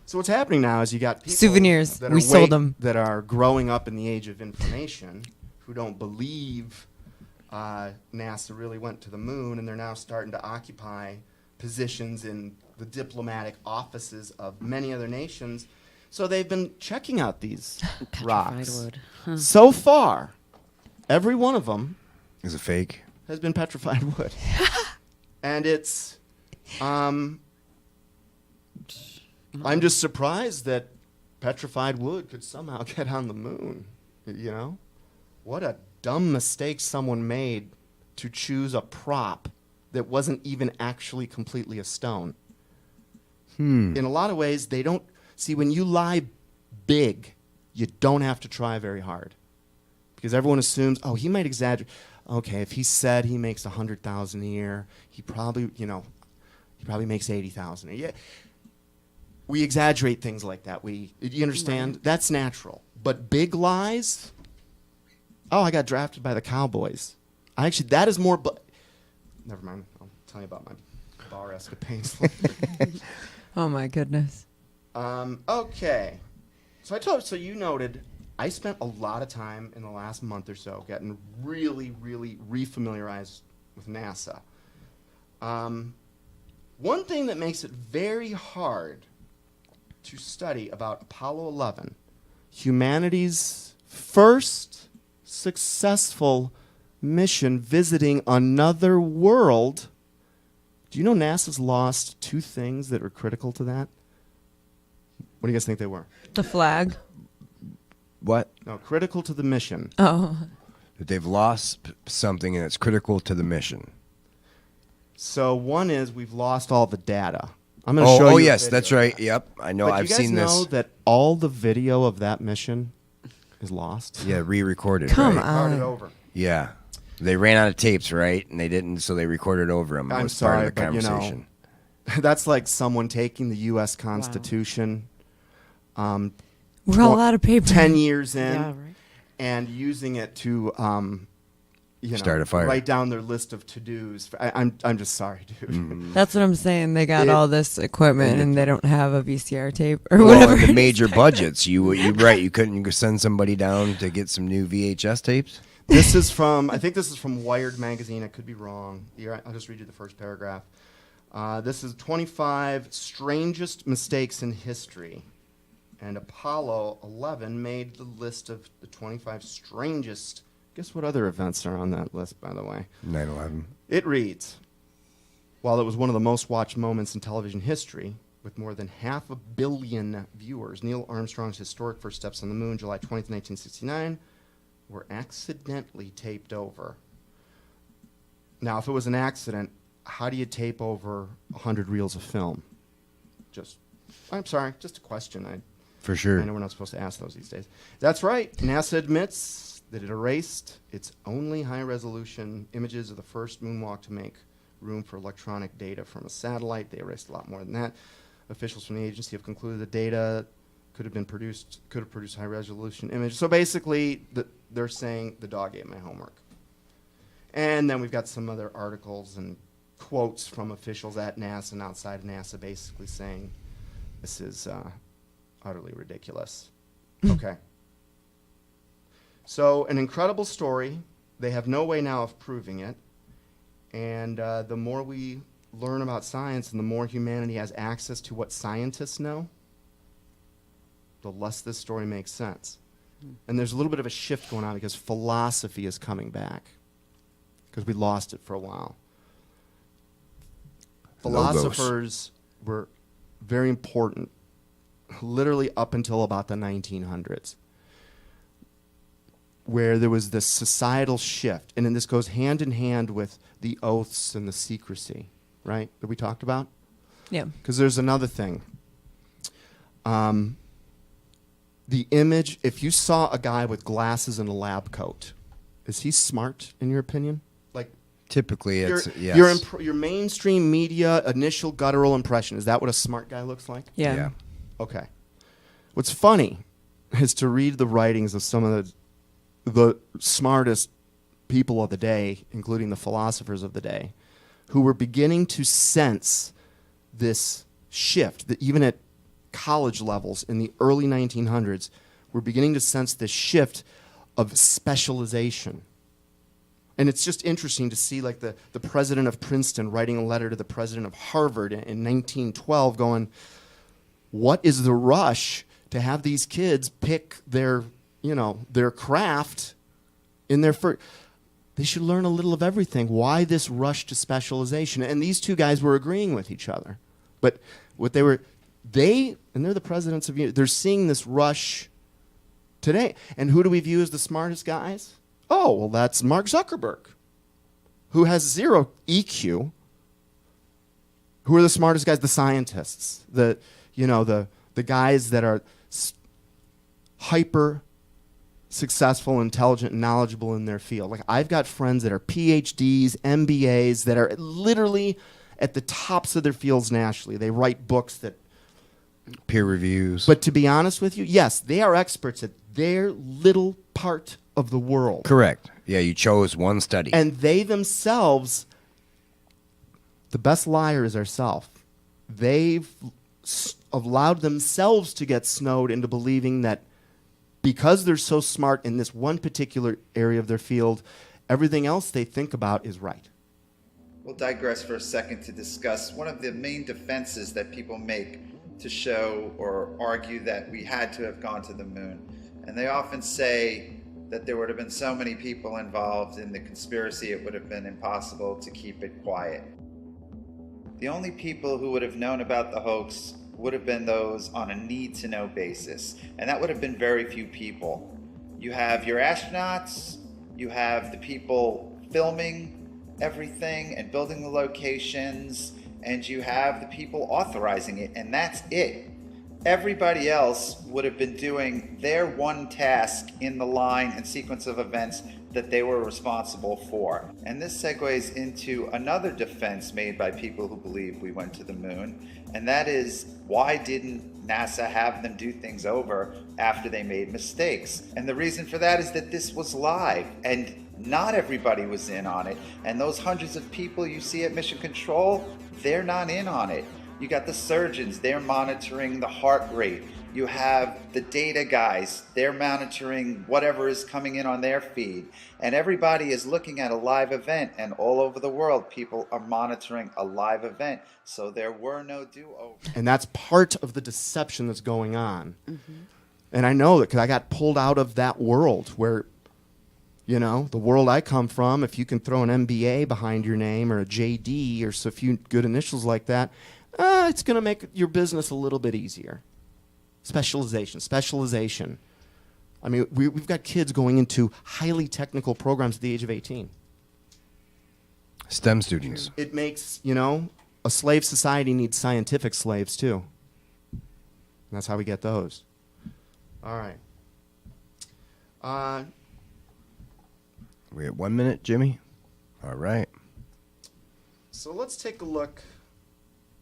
So what's happening now is you got people souvenirs. That we sold them. That are growing up in the age of information, who don't believe NASA really went to the moon, and they're now starting to occupy positions in the diplomatic offices of many other nations. So they've been checking out these rocks. Wood. Huh. So far, every one of them is a fake. Has been petrified wood, and it's. I'm just surprised that petrified wood could somehow get on the moon. You know, what a dumb mistake someone made to choose a prop that wasn't even actually completely a stone. In a lot of ways, they don't see when you lie big, you don't have to try very hard, because everyone assumes, oh, he might exaggerate. Okay, if he said he makes $100,000 a year, he probably makes $80,000 a year. We exaggerate things like that. You understand? Right. That's natural. But big lies. Oh, I got drafted by the Cowboys. That is more. Never mind. I'll tell you about my bar escapades later. Oh my goodness. Okay. So you noted. I spent a lot of time in the last month or so getting really, really refamiliarized with NASA. One thing that makes it very hard to study about Apollo 11, humanity's first successful mission visiting another world. Do you know NASA's lost two things that were critical to that? What do you guys think they were? The flag. What? No, critical to the mission. Oh. That they've lost something and it's critical to the mission. So one is we've lost all the data. I'm going to show you. Oh, yes, that's right. Yep, I know. I've seen this. But you guys know that all the video of that mission is lost? Yeah, re-recorded. Come on. Recorded over. Yeah. They ran out of tapes, right? And they didn't, so they recorded over them. I'm sorry, part of the conversation. That's like someone taking the U.S. Constitution. Wow. We're all out of paper. 10 years in, yeah, right. and using it to, start a fire. Write down their list of to-dos. I'm just sorry, dude. Mm. That's what I'm saying. They got all this equipment and they don't have a VCR tape or whatever. The major budgets. You couldn't send somebody down to get some new VHS tapes. This is from, I think this is from Wired magazine. I could be wrong. I'll just read you the first paragraph. This is 25 strangest mistakes in history. And Apollo 11 made the list of the 25 strangest. Guess what other events are on that list, by the way? 9/11. It reads, while it was one of the most watched moments in television history, with more than 500 million viewers, Neil Armstrong's historic first steps on the moon, July 20th, 1969, were accidentally taped over. Now, if it was an accident, how do you tape over 100 reels of film? I'm sorry, just a question. For sure. I know we're not supposed to ask those these days. That's right. NASA admits that it erased its only high-resolution images of the first moonwalk to make room for electronic data from a satellite. They erased a lot more than that. Officials from the agency have concluded the data could have produced high-resolution images. So basically, they're saying the dog ate my homework. And then we've got some other articles and quotes from officials at NASA and outside of NASA basically saying this is utterly ridiculous. Okay. So an incredible story. They have no way now of proving it. And the more we learn about science and the more humanity has access to what scientists know, the less this story makes sense. And there's a little bit of a shift going on because philosophy is coming back, because we lost it for a while. Philosophers were very important, literally up until about the 1900s, where there was this societal shift. And then this goes hand in hand with the oaths and the secrecy, right, that we talked about? Yeah. Because there's another thing. The image, if you saw a guy with glasses and a lab coat, is he smart in your opinion? Like, typically it's, yes. Your mainstream media initial guttural impression, is that what a smart guy looks like? Yeah. Okay. What's funny is to read the writings of some of the smartest people of the day, including the philosophers of the day, who were beginning to sense this shift, that even at college levels in the early 1900s, we're beginning to sense this shift of specialization. And it's just interesting to see like the president of Princeton writing a letter to the president of Harvard in 1912 going, what is the rush to have these kids pick their craft in their first... They should learn a little of everything. Why this rush to specialization? And these two guys were agreeing with each other. But what they're the presidents of, they're seeing this rush today. And who do we view as the smartest guys? Oh, well, that's Mark Zuckerberg, who has zero EQ. Who are the smartest guys? The scientists, the guys that are hyper successful, intelligent, and knowledgeable in their field. Like, I've got friends that are PhDs, MBAs, that are literally at the tops of their fields nationally. They write books that... peer reviews. But to be honest with you, yes, they are experts at their little part of the world. Correct. Yeah, you chose one study. And they themselves, the best liar is ourselves. They've allowed themselves to get snowed into believing that because they're so smart in this one particular area of their field, everything else they think about is right. We'll digress for a second to discuss one of the main defenses that people make to show or argue that we had to have gone to the moon. And they often say that there would have been so many people involved in the conspiracy it would have been impossible to keep it quiet. The only people who would have known about the hoax would have been those on a need-to-know basis, and that would have been very few people. You have your astronauts, you have the people filming everything and building the locations, and you have the people authorizing it, and that's it. Everybody else would have been doing their one task in the line and sequence of events that they were responsible for. And this segues into another defense made by people who believe we went to the moon, and that is, why didn't NASA have them do things over after they made mistakes? And the reason for that is that this was live, and not everybody was in on it. And those hundreds of people you see at Mission Control, they're not in on it. You got the surgeons, they're monitoring the heart rate. You have the data guys, they're monitoring whatever is coming in on their feed. And everybody is looking at a live event, and all over the world, people are monitoring a live event. So there were no do-overs. And that's part of the deception that's going on. Mm-hmm. And I know that because I got pulled out of that world where, the world I come from, if you can throw an MBA behind your name or a JD or so a few good initials like that, it's going to make your business a little bit easier. Specialization. I mean, we've got kids going into highly technical programs at the age of 18. STEM students. It makes, a slave society needs scientific slaves too. And that's how we get those. All right. We at 1 minute, Jimmy? All right. So let's take a look.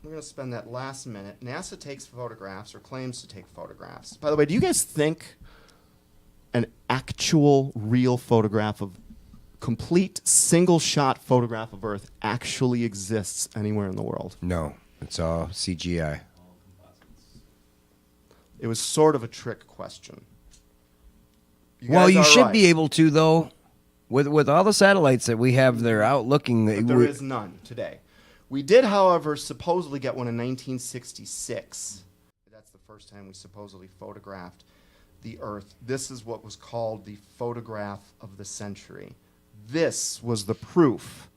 We're going to spend that last minute. NASA takes photographs or claims to take photographs. By the way, do you guys think an actual real photograph of complete single shot photograph of Earth actually exists anywhere in the world? No, it's all CGI. It was sort of a trick question. Well, you should be able to, though, with all the satellites that we have there out looking. But there is none today. We did, however, supposedly get one in 1966. That's the first time we supposedly photographed the Earth. This is what was called the photograph of the century. This was the proof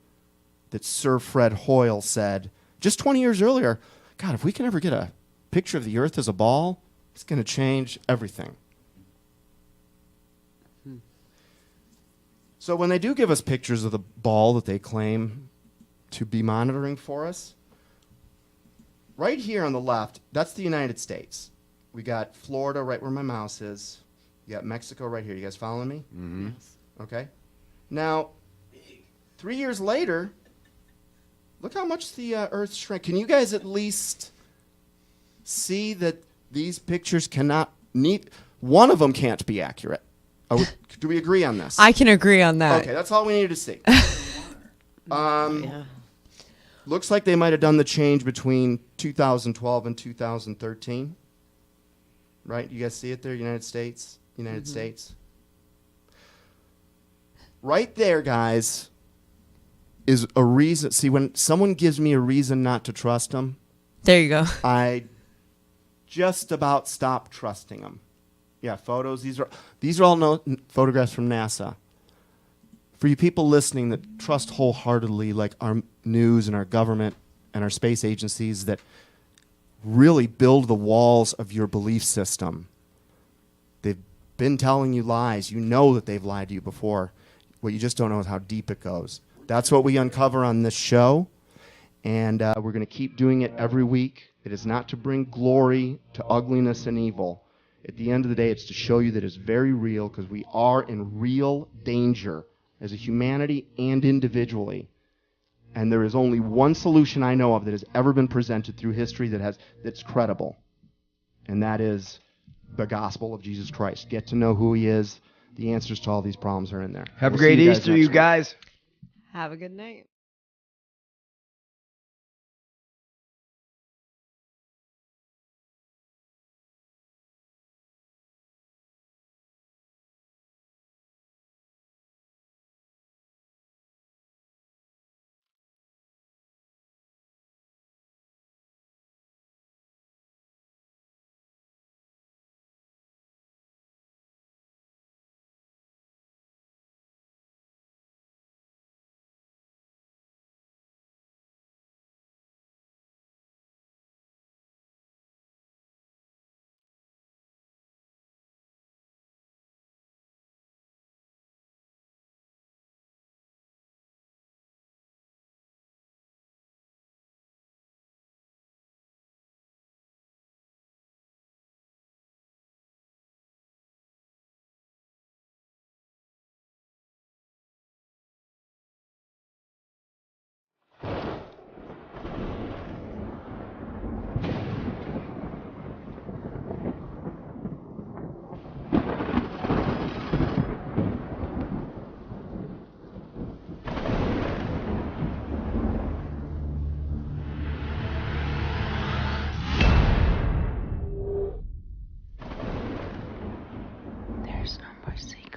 that Sir Fred Hoyle said just 20 years earlier, God, if we can ever get a picture of the Earth as a ball, it's going to change everything. So when they do give us pictures of the ball that they claim to be monitoring for us, right here on the left, that's the United States. We got Florida right where my mouse is. You got Mexico right here. You guys following me? Mm-hmm. Yes. Okay. Now, 3 years later, look how much the Earth shrank. Can you guys at least see that these pictures cannot one of them can't be accurate? Do we agree on this? I can agree on that. Okay, that's all we needed to see. Looks like they might have done the change between 2012 and 2013. Right? You guys see it there? United States. United States. Right there, guys, is a reason. See, when someone gives me a reason not to trust them, there you go. I just about stop trusting them. Yeah, photos. These are all photographs from NASA. For you people listening that trust wholeheartedly, like our news and our government and our space agencies that really build the walls of your belief system, they've been telling you lies. You know that they've lied to you before. What you just don't know is how deep it goes. That's what we uncover on this show, and we're going to keep doing it every week. It is not to bring glory to ugliness and evil. At the end of the day, it's to show you that it's very real, because we are in real danger as a humanity and individually. And there is only one solution I know of that has ever been presented through history that's credible. And that is the gospel of Jesus Christ. Get to know who he is. The answers to all these problems are in there. Have a great Easter, you guys. Have a good night. There's no more secret.